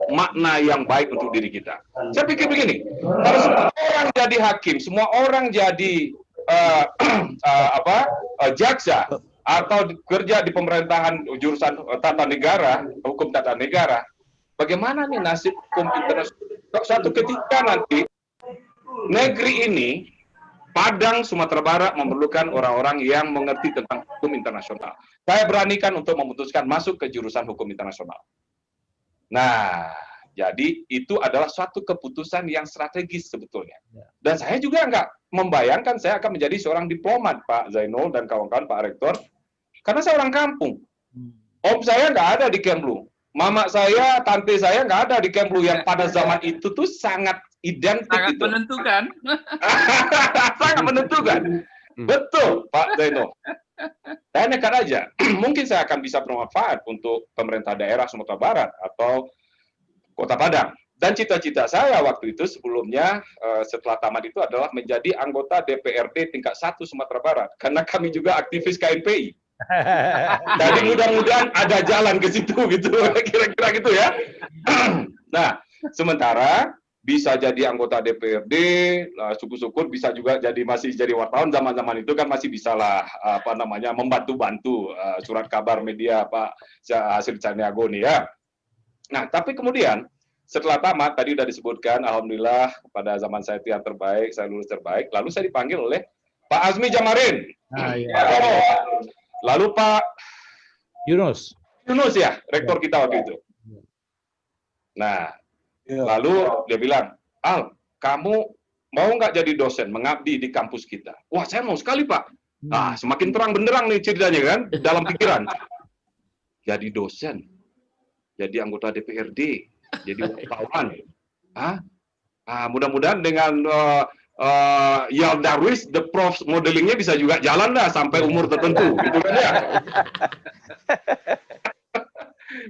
makna yang baik untuk diri kita. Saya pikir begini, kalau semua orang jadi hakim, semua orang jadi jaksa, atau kerja di pemerintahan jurusan tata negara, hukum tata negara, bagaimana nih nasib hukum internasional? Suatu ketika nanti negeri ini, Padang, Sumatera Barat memerlukan orang-orang yang mengerti tentang hukum internasional. Saya beranikan untuk memutuskan masuk ke jurusan hukum internasional. Nah, jadi itu adalah suatu keputusan yang strategis sebetulnya. Dan saya juga nggak membayangkan saya akan menjadi seorang diplomat, Pak Zainul dan kawan-kawan, Pak Rektor. Karena saya orang kampung. Om saya nggak ada di Kemlu. Mama saya, tante saya nggak ada di Kemlu yang pada zaman itu tuh sangat identik. Sangat itu. menentukan. Sangat menentukan. Betul, Pak Zainul. Saya nekat aja. Mungkin saya akan bisa bermanfaat untuk pemerintah daerah Sumatera Barat atau Kota Padang. Dan cita-cita saya waktu itu sebelumnya setelah tamat itu adalah menjadi anggota DPRD tingkat 1 Sumatera Barat. Karena kami juga aktivis KNPI. Jadi mudah-mudahan ada jalan ke situ gitu, kira-kira gitu ya. Nah, sementara bisa jadi anggota DPRD, syukur-syukur bisa juga masih jadi wartawan. Zaman-zaman itu kan masih bisalah membantu-bantu surat kabar media Pak Hasil Caniago nih ya. Nah, tapi kemudian setelah tamat tadi udah disebutkan, alhamdulillah pada zaman saya yang terbaik, saya lulus terbaik. Lalu saya dipanggil oleh Pak Azmi Jamarin. Lalu Pak Yunus ya, rektor kita waktu itu. Nah, lalu dia bilang, Al, kamu mau nggak jadi dosen, mengabdi di kampus kita? Wah, saya mau sekali, Pak. Nah, semakin terang benderang nih ceritanya kan, dalam pikiran. Jadi dosen, jadi anggota DPRD, jadi wartawan. Mudah-mudahan dengan Yal Darwis, the prof modelingnya bisa juga jalan lah sampai umur tertentu, gitu kan ya.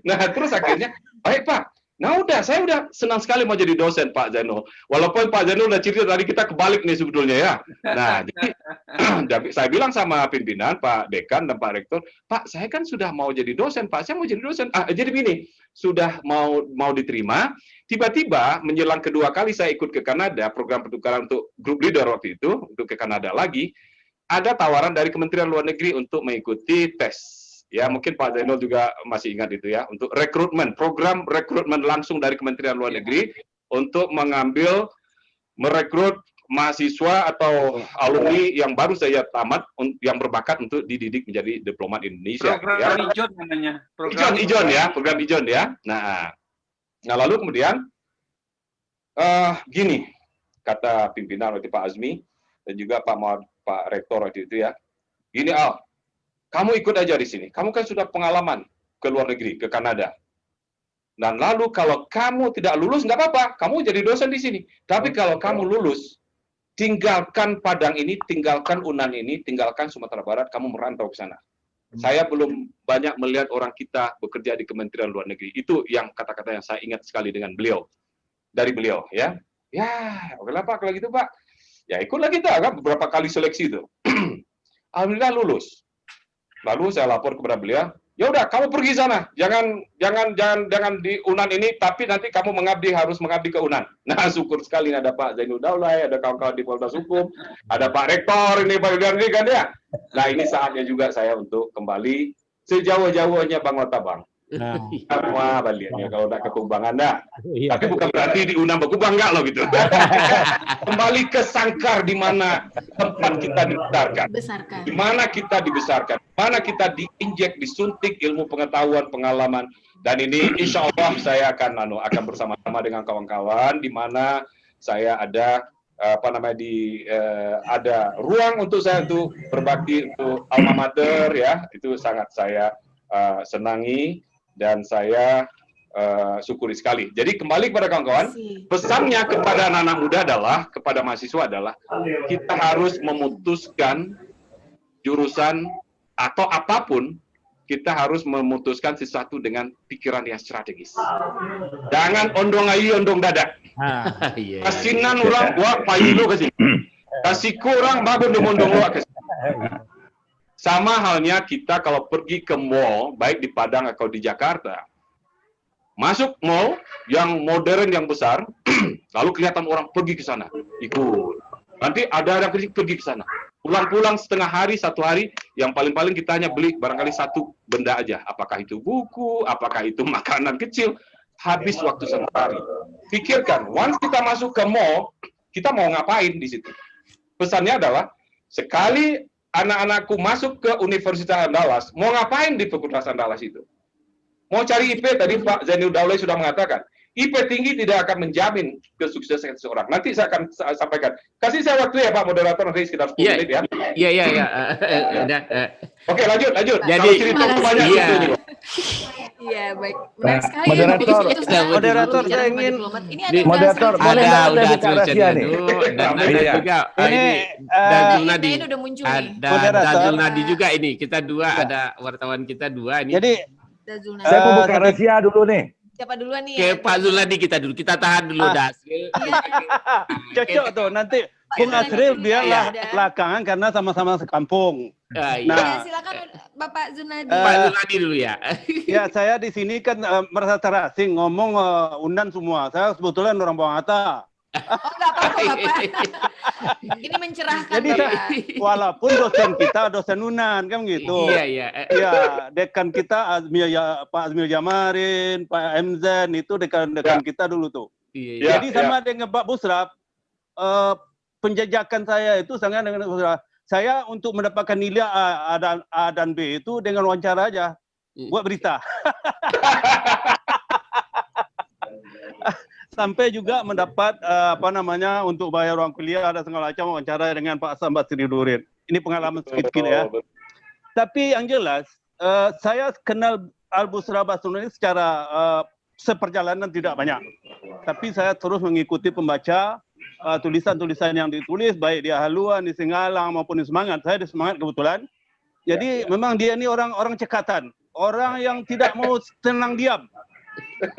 Nah, terus akhirnya, baik Pak. Nah saya udah senang sekali mau jadi dosen Pak Zainul. Walaupun Pak Zainul udah cerita tadi kita kebalik nih sebetulnya ya. Nah, jadi saya bilang sama pimpinan, Pak Dekan dan Pak Rektor, Pak saya kan sudah mau jadi dosen, Pak saya mau jadi dosen. Jadi begini, sudah mau diterima, tiba-tiba menjelang kedua kali saya ikut ke Kanada, program pertukaran untuk group leader waktu itu, untuk ke Kanada lagi, ada tawaran dari Kementerian Luar Negeri untuk mengikuti tes. Ya, mungkin Pak Zainul juga masih ingat itu ya, untuk rekrutmen, program rekrutmen langsung dari Kementerian Luar Negeri untuk merekrut mahasiswa atau alumni yang baru saja tamat, yang berbakat untuk dididik menjadi diplomat Indonesia. Program Ijon namanya. Program Ijon ya. Nah lalu kemudian gini, kata pimpinan waktu Pak Azmi dan juga Pak Rektor waktu itu ya, gini Al, kamu ikut aja di sini. Kamu kan sudah pengalaman ke luar negeri, ke Kanada. Dan lalu kalau kamu tidak lulus, nggak apa-apa. Kamu jadi dosen di sini. Tapi kalau kamu lulus, tinggalkan Padang ini, tinggalkan Unan ini, tinggalkan Sumatera Barat, kamu merantau ke sana. Saya belum banyak melihat orang kita bekerja di Kementerian Luar Negeri. Itu yang kata-kata yang saya ingat sekali dengan beliau. Dari beliau, ya. Ya, oke lah Pak, kalau gitu Pak. Ya ikutlah kita, kan beberapa kali seleksi itu. Alhamdulillah lulus. Lalu saya lapor kepada beliau, ya udah kamu pergi sana, jangan di UNAN ini, tapi nanti kamu harus mengabdi ke UNAN. Nah, syukur sekali ada Pak Zainul Daulay, ada kawan-kawan di Fakultas Hukum, ada Pak Rektor ini, Pak Yudan ini kan ya. Nah, ini saatnya juga saya untuk kembali sejauh-jauhnya Bang Otabang. Semua baliannya kalau udah ke Kubangan dah. Tapi bukan berarti di UNAN berkubang enggak loh gitu. Kembali ke sangkar di mana tempat kita dibesarkan. Di mana kita dibesarkan, di mana kita diinjek, disuntik ilmu pengetahuan, pengalaman. Dan ini insya Allah saya akan bersama-sama dengan kawan-kawan di mana saya ada ada ruang untuk saya untuk berbakti untuk alma mater ya. Itu sangat saya senangi. Dan saya syukuri sekali. Jadi kembali kepada kawan-kawan, pesannya kepada anak-anak muda kepada mahasiswa adalah, kita harus memutuskan jurusan atau apapun, kita harus memutuskan sesuatu dengan pikiran yang strategis. Jangan ondong ayu, ondong dadak. Kasinan orang, wah payu lo ke sini. Kasih kurang, bagus ondong lo ke sini. Sama halnya kita kalau pergi ke mall, baik di Padang atau di Jakarta, masuk mall yang modern, yang besar, lalu kelihatan orang pergi ke sana, ikut. Nanti ada yang pergi ke sana. Pulang-pulang setengah hari, 1 hari, yang paling-paling kita hanya beli barangkali 1 benda aja. Apakah itu buku, apakah itu makanan kecil, habis waktu 1 hari. Pikirkan, once kita masuk ke mall, kita mau ngapain di situ? Pesannya adalah, sekali anak-anakku masuk ke Universitas Andalas, mau ngapain di Fakultas Andalas itu? Mau cari IP, tadi Pak Zainul Daulay sudah mengatakan, IP tinggi tidak akan menjamin kesuksesan seseorang. Nanti saya akan sampaikan. Kasih saya waktu ya Pak Moderator, nanti sekitar 10 menit ya. Iya. Oke, lanjut. Jadi, Iya, baik. Menarik sekali. Moderator, saya ingin... Ini ada Moderator, boleh ada buka rahasia nih. Dan juga ini Dazul Nadi. udah muncul nih. Ada Dazul Nadi juga ini. Kita dua, ada wartawan kita 2 ini. Jadi, Dazul Nadi. Saya mau buka rahasia dulu nih. Siapa duluan nih? Ke Pak Zuladi kita dulu. Kita tahan dulu, Dazul. cocok tuh, nanti Bung Azril biarlah belakangan karena sama-sama sekampung. Nah, silakan Bapak Zuladi. Pak Zuladi dulu ya. Ya, saya di sini kan merasa terasing ngomong UNAN semua. Saya sebetulnya orang Bawangata. Oh, nggak apa-apa, Bapak. Ini mencerahkan, Jadi walaupun dosen kita dosen UNAN kan gitu. Iya. Ya, dekan kita Pak Azmil Jamarin, Pak Emzen itu dekan kita dulu tuh. Iya. Jadi sama dengan Pak Busra, penjajakan saya itu sangat dengan Busra. Saya untuk mendapatkan nilai A dan B itu dengan wawancara aja, buat berita. Sampai juga mendapat untuk bayar ruang kuliah ada segala macam wawancara dengan Pak Sambat Sri Durin. Ini pengalaman sedikit ya. Tapi yang jelas saya kenal Al Busra Basrun ini secara seperjalanan tidak banyak. Tapi saya terus mengikuti pembaca tulisan-tulisan yang ditulis baik di Haluan, di Singalang maupun di Semangat. Saya di Semangat kebetulan. Jadi memang dia ini orang cekatan, orang yang tidak mau tenang diam.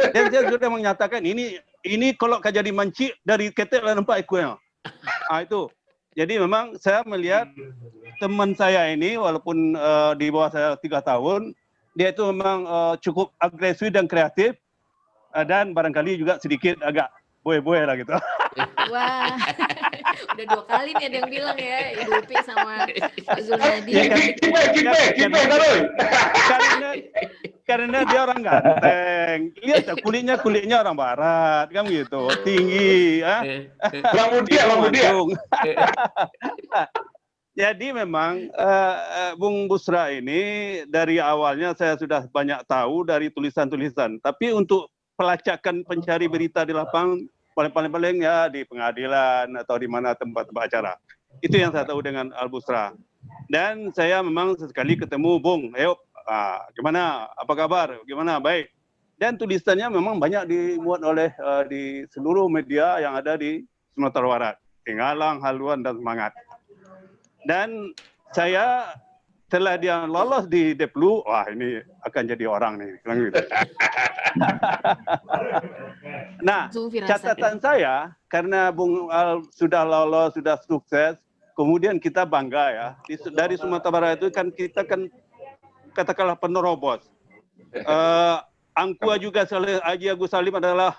Dan saya sudah menyatakan ini kalau jadi manci dari ketek lah nampak ikutnya. Itu. Jadi memang saya melihat teman saya ini walaupun di bawah saya 3 tahun, dia itu memang cukup agresif dan kreatif dan barangkali juga sedikit agak boy-boy lah gitu. Wah, udah 2 kali nih ada yang bilang ya, Ibu Upi sama Pak Zuladi. Karena dia orang ganteng. Lihat kulitnya orang barat, kan gitu, tinggi. Orang muda. Jadi memang Bung Busra ini dari awalnya saya sudah banyak tahu dari tulisan-tulisan. Tapi untuk pelacakan pencari berita di lapangan paling ya di pengadilan atau di mana tempat-tempat acara. Itu yang saya tahu dengan Al Busra. Dan saya memang sesekali ketemu Bung, ayo gimana, apa kabar, gimana, baik. Dan tulisannya memang banyak dimuat oleh di seluruh media yang ada di Sumatera Barat, Singalang, Haluan dan Semangat. Dan saya setelah dia lolos di Deplu, wah ini akan jadi orang nih. Nah, catatan saya, karena Bung Al sudah lolos, sudah sukses, kemudian kita bangga ya. Dari Sumatera Barat itu kan kita kan katakanlah penerobos. Angkua juga Haji Agus Salim adalah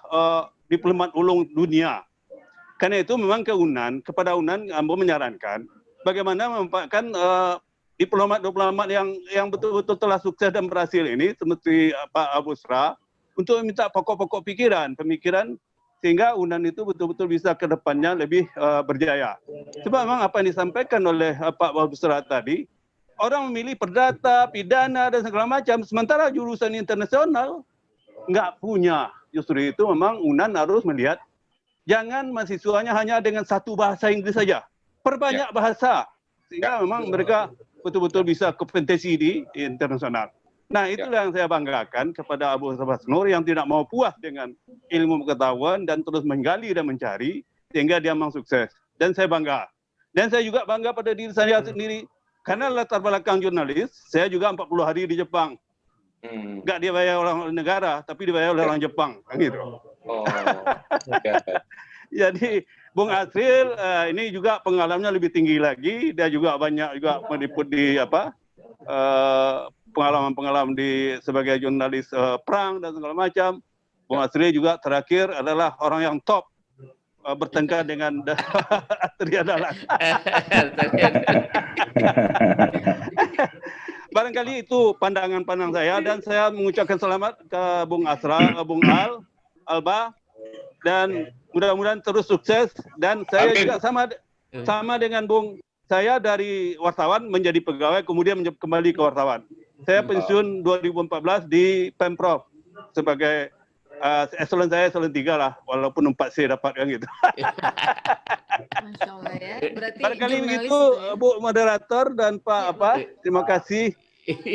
diplomat ulung dunia. Karena itu memang kepada UNAN Ambo menyarankan bagaimana menempatkan diplomat-diplomat yang betul-betul telah sukses dan berhasil ini seperti Pak Abusra untuk meminta pokok-pokok pemikiran sehingga UNAN itu betul-betul bisa ke depannya lebih berjaya. Sebab memang apa yang disampaikan oleh Pak Abusra tadi, orang memilih perdata, pidana dan segala macam, sementara jurusan internasional nggak punya. Justru itu memang UNAN harus melihat jangan mahasiswanya hanya dengan satu bahasa Inggris saja. Perbanyak bahasa. Sehingga memang mereka betul-betul bisa kompetisi di internasional. Nah, itulah yang saya banggakan kepada Abu Basnur yang tidak mau puas dengan ilmu pengetahuan dan terus menggali dan mencari sehingga dia memang sukses. Dan saya bangga. Dan saya juga bangga pada diri saya sendiri. Karena latar belakang jurnalis, saya juga 40 hari di Jepang. Nggak dibayar orang negara, tapi dibayar oleh orang Jepang. Gitu. Oh, Jadi Bung Asril ini juga pengalamannya lebih tinggi lagi. Dia juga banyak juga meliput di pengalaman-pengalaman di sebagai jurnalis perang dan segala macam. Bung Asril juga terakhir adalah orang yang top bertengkar dengan Atria Dahlan. Barangkali itu pandangan saya dan saya mengucapkan selamat ke Bung Asra, Bung Alba, dan mudah-mudahan terus sukses. Dan saya juga sama dengan Bung, saya dari wartawan menjadi pegawai, kemudian kembali ke wartawan. Saya pensiun 2014 di Pemprov sebagai eselon saya eselon 3 lah, walaupun 4C dapat kan gitu. Masya Allah ya. Berarti barangkali jurnalis begitu ya. Bu moderator dan Pak terima kasih.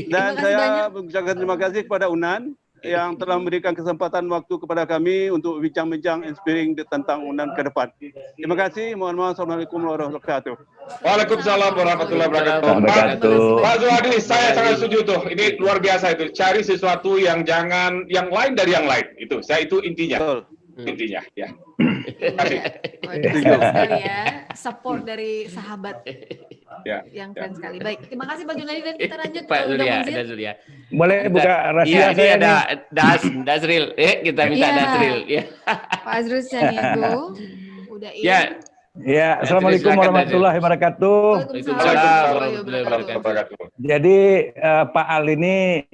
Dan saya mengucapkan terima kasih kepada UNAN yang telah memberikan kesempatan waktu kepada kami untuk bincang-bincang inspiring tentang UNAN ke depan. Terima kasih. Mohon maaf. Assalamualaikum warahmatullahi wabarakatuh. Waalaikumsalam warahmatullahi wabarakatuh. Pak Zuhadi, saya sangat setuju tuh. Ini luar biasa itu. Cari sesuatu yang jangan yang lain dari yang lain. Itu intinya. Betul. Intinya ya. Sekali ya, support dari sahabat yang keren sekali. Baik, terima kasih Pak Junadi dan kita lanjut Pak ke Surya, Undang Surya. Boleh buka rahasia Iya, ini saya ada nih. Dasril. Kita minta Iya. Dasril. Ya. Pak Azrul Saniago udah Ya. Ya, Assalamualaikum silakan, warahmatullahi wabarakatuh. Waalaikumsalam warahmatullahi wabarakatuh. Jadi Pak Al ini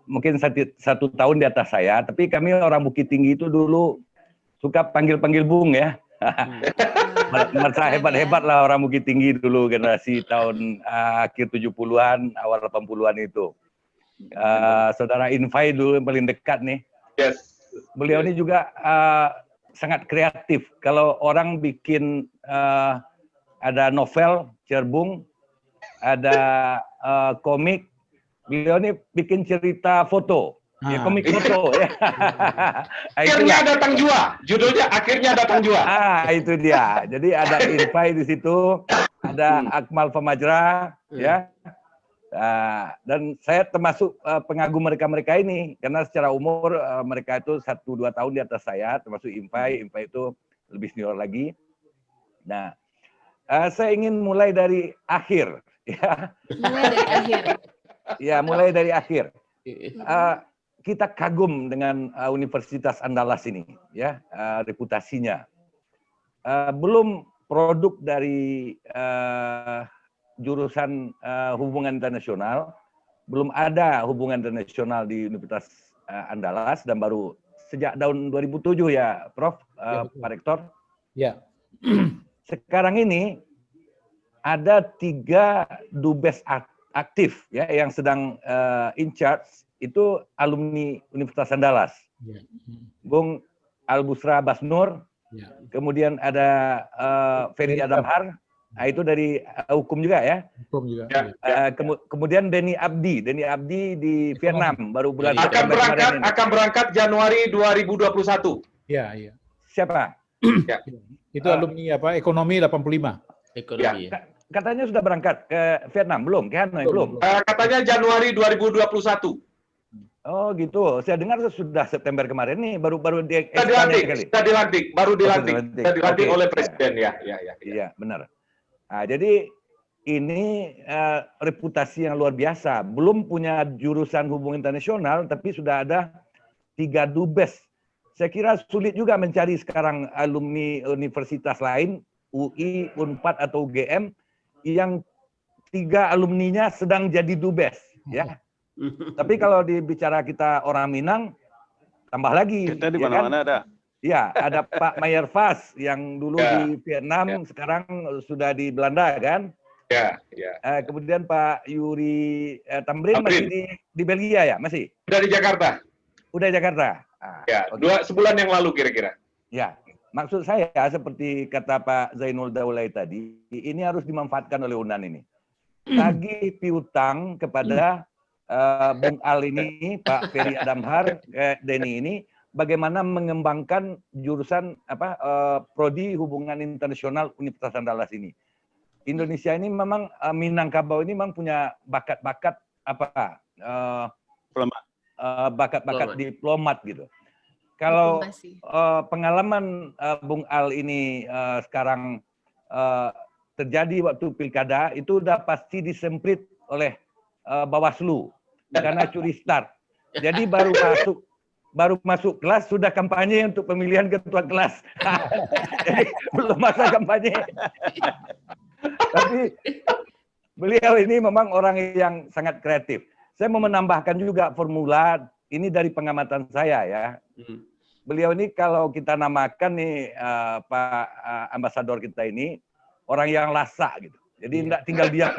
mungkin 1 tahun di atas saya, tapi kami orang Bukit Tinggi itu dulu suka panggil-panggil Bung ya. Merasa hebat-hebat lah orang Bukit Tinggi dulu, generasi tahun akhir 70-an, awal 80-an itu. Saudara Infai dulu yang paling dekat nih. Yes. Beliau ini juga sangat kreatif. Kalau orang bikin ada novel, cerbung, ada komik, beliau ini bikin cerita foto. Ya, komik foto ya. Akhirnya datang jua. Judulnya Akhirnya Datang Jua. Itu dia. Jadi ada Infai di situ, ada Akmal Famajra ya. Dan saya termasuk pengagum mereka ini karena secara umur mereka itu 1-2 tahun di atas saya, termasuk Infai itu lebih senior lagi. Nah, saya ingin mulai dari akhir ya. mulai dari akhir. Ya, mulai dari akhir. Kita kagum dengan Universitas Andalas ini ya, reputasinya. Belum produk dari jurusan hubungan internasional, belum ada hubungan internasional di Universitas Andalas dan baru sejak tahun 2007 ya, Prof, Pak Rektor. Ya. Sekarang ini ada 3 dubes aktif ya yang sedang in charge, itu alumni Universitas Andalas. Ya. Bung Albusra Basnur, Ya. kemudian ada Ferry Adamhar, itu dari hukum juga ya. Hukum juga. Ya. Kemudian Denny Abdi di Vietnam baru bulan September kemarin ini. Akan berangkat Januari 2021. Ya, iya. Siapa? Ya. Itu alumni apa? Ekonomi 85. Ekonomi. Katanya sudah berangkat ke Vietnam belum? Ke Hanoi belum? Katanya Januari 2021. Oh gitu. Saya dengar sudah September kemarin nih, baru di Sudah dilantik, baru dilantik Oke. oleh Presiden ya. Iya, benar. Nah, jadi ini reputasi yang luar biasa. Belum punya jurusan hubungan internasional, tapi sudah ada 3 dubes. Saya kira sulit juga mencari sekarang alumni universitas lain, UI, Unpad atau UGM, yang 3 alumninya sedang jadi dubes. Ya. Tapi kalau dibicara kita orang Minang, tambah lagi. Kita di ya mana-mana kan? ada. Ya, ada Pak Mayer Vas yang dulu di Vietnam, sekarang sudah di Belanda kan? Kemudian Pak Yuri Tamrin masih di Belgia ya, masih? Dari Jakarta. Udah Jakarta. Ya, sebulan yang lalu kira-kira. Ya, maksud saya seperti kata Pak Zainul Daulay tadi, ini harus dimanfaatkan oleh UNAN ini. Tagih piutang kepada Bung Al ini, Pak Ferry Adamhar, Denny ini, bagaimana mengembangkan jurusan prodi hubungan internasional Universitas Andalas ini. Indonesia ini memang Minangkabau ini memang punya bakat-bakat bakat-bakat diplomat gitu. Kalau pengalaman Bung Al ini sekarang terjadi waktu pilkada itu udah pasti disemprit oleh Bawaslu karena curi start. Jadi baru masuk kelas sudah kampanye untuk pemilihan ketua kelas. Jadi belum masa kampanye. Tapi beliau ini memang orang yang sangat kreatif. Saya mau menambahkan juga formula ini dari pengamatan saya ya. Beliau ini kalau kita namakan nih Pak Ambasador kita ini orang yang lasak gitu. Jadi tidak tinggal diam.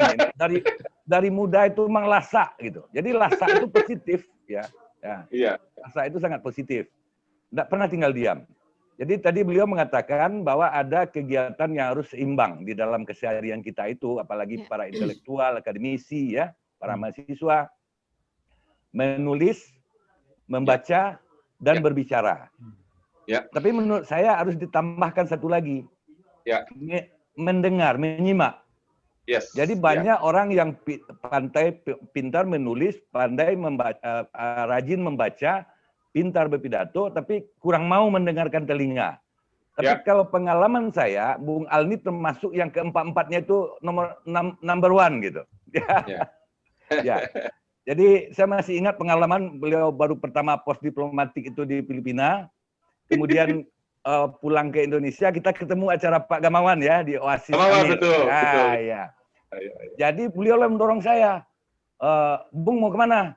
Dari muda itu memang lasak gitu. Jadi lasak itu positif ya. Ya. Rasa itu sangat positif. Tidak pernah tinggal diam. Jadi tadi beliau mengatakan bahwa ada kegiatan yang harus seimbang di dalam keseharian kita itu, apalagi para intelektual, akademisi, ya, para mahasiswa, menulis, membaca, dan berbicara. Ya. Tapi menurut saya harus ditambahkan satu lagi. Ya. Mendengar, menyimak. Yes. Jadi banyak orang yang pintar menulis, pandai membaca, rajin membaca, pintar berpidato, tapi kurang mau mendengarkan telinga. Tapi kalau pengalaman saya, Bung Al ini termasuk yang keempat-empatnya itu number one gitu. Ya. Jadi saya masih ingat pengalaman beliau baru pertama pos diplomatik itu di Filipina, kemudian pulang ke Indonesia, kita ketemu acara Pak Gamawan ya di Oasis. Gamawan, betul. Ya. Jadi beliau mendorong saya, Bung mau kemana?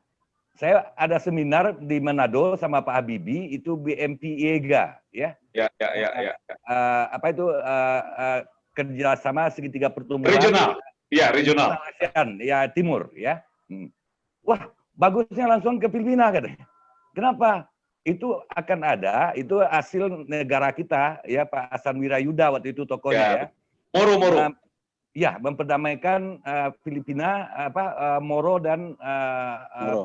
Saya ada seminar di Manado sama Pak Habibie, itu BMP IEGA, ya. Ya. Apa itu kerjasama segitiga pertumbuhan. Regional. Ya, regional. ASEAN, ya Timur, ya. Wah, bagusnya langsung ke Filipina katanya. Kenapa? Itu akan ada, itu hasil negara kita, ya Pak Hasan Wirayuda waktu itu tokohnya ya. Moro. Ya, memperdamaikan Filipina, Moro dan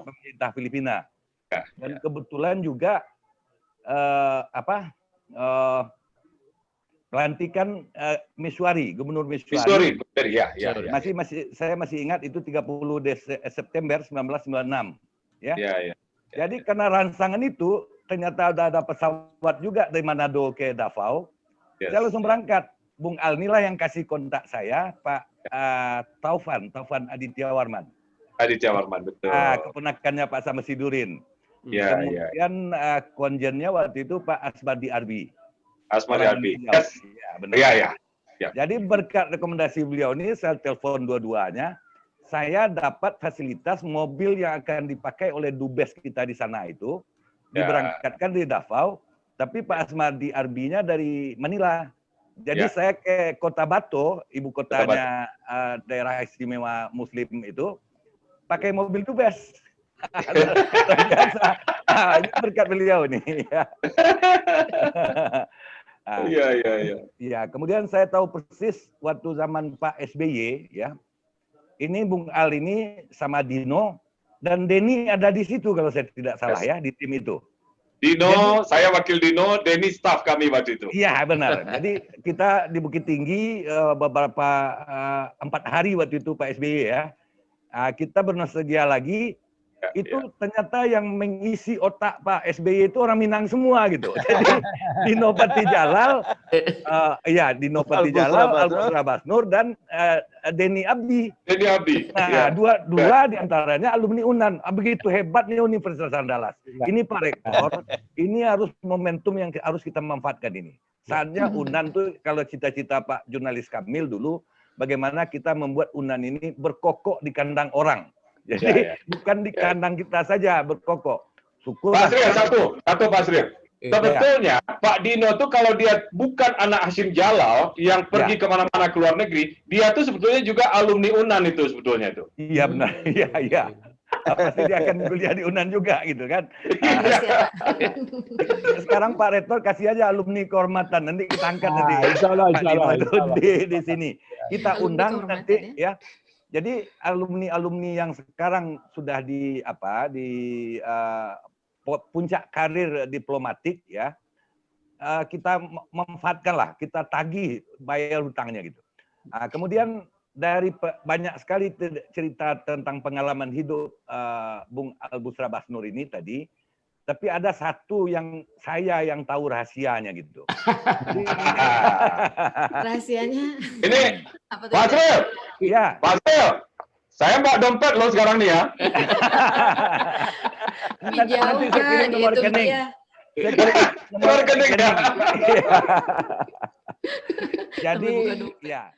pemerintah Filipina. Dan kebetulan juga pelantikan Miswari, Gubernur Miswari. Ya. Saya masih ingat itu 30 September 1996. Ya. Jadi karena rangsangan itu ternyata ada pesawat juga dari Manado ke Davao. Saya langsung berangkat. Bung Al inilah yang kasih kontak saya, Pak Taufan Aditya Warman. Betul. Keponakannya Pak Samsidurin. Kemudian konjennya waktu itu Pak Asmadi Arbi. Yes. Ya, benar. Ya. Jadi berkat rekomendasi beliau ini, saya telepon dua-duanya, saya dapat fasilitas mobil yang akan dipakai oleh dubes kita di sana itu, diberangkatkan dari Davao, tapi Pak Asmadi Arbinya dari Manila. Jadi saya ke Kota Bato, ibu kotanya daerah istimewa Muslim itu, pakai mobil dubes. Biasa. Ini berkat beliau nih. Iya. Kemudian saya tahu persis waktu zaman Pak SBY, ya. Ini Bung Al ini sama Dino dan Denny ada di situ kalau saya tidak salah ya di tim itu. Dino, saya wakil Dino, Denny staff kami waktu itu. Iya benar. Jadi kita di Bukit Tinggi beberapa 4 hari waktu itu Pak SBY ya. Kita bernostalgia lagi itu ternyata yang mengisi otak Pak SBY itu orang Minang semua gitu. Jadi Dino Patijalal, Dino Patijalal, Albusra Basnur dan Denny Abdi. Denny Abdi. Nah, dua diantaranya alumni UNAN. Begitu hebatnya Universitas Andalas. Ini Pak Rektor, ini harus momentum yang harus kita manfaatkan ini. Saatnya UNAN tuh kalau cita-cita Pak jurnalis Kamil dulu, bagaimana kita membuat UNAN ini berkokok di kandang orang. Jadi bukan di kandang kita saja berkokok. Syukur. Pak Sri, satu Pak Sri. Sebetulnya Pak Dino tuh kalau dia bukan anak Hasyim Jalal yang pergi kemana-mana ke luar negeri, dia tuh sebetulnya juga alumni UNAN itu sebetulnya itu. Iya benar, iya. Pasti dia akan kuliah di UNAN juga gitu kan. Sekarang Pak Rektor kasih aja alumni kehormatan, nanti kita angkat nanti. Insyaallah. Di sini kita undang nanti ya. Jadi alumni yang sekarang sudah di puncak karir diplomatik ya, kita manfaatkanlah, kita tagih bayar hutangnya gitu. Kemudian dari banyak sekali cerita tentang pengalaman hidup Bung Albusra Basnur ini tadi, tapi ada satu yang saya yang tahu rahasianya gitu. Rahasianya? Ini Pak Sril. Iya. Pak Sril, saya mbak dompet loh sekarang nih ya. Nanti saya kirim nomor rekening. Nomor rekening ya. Jadi ya.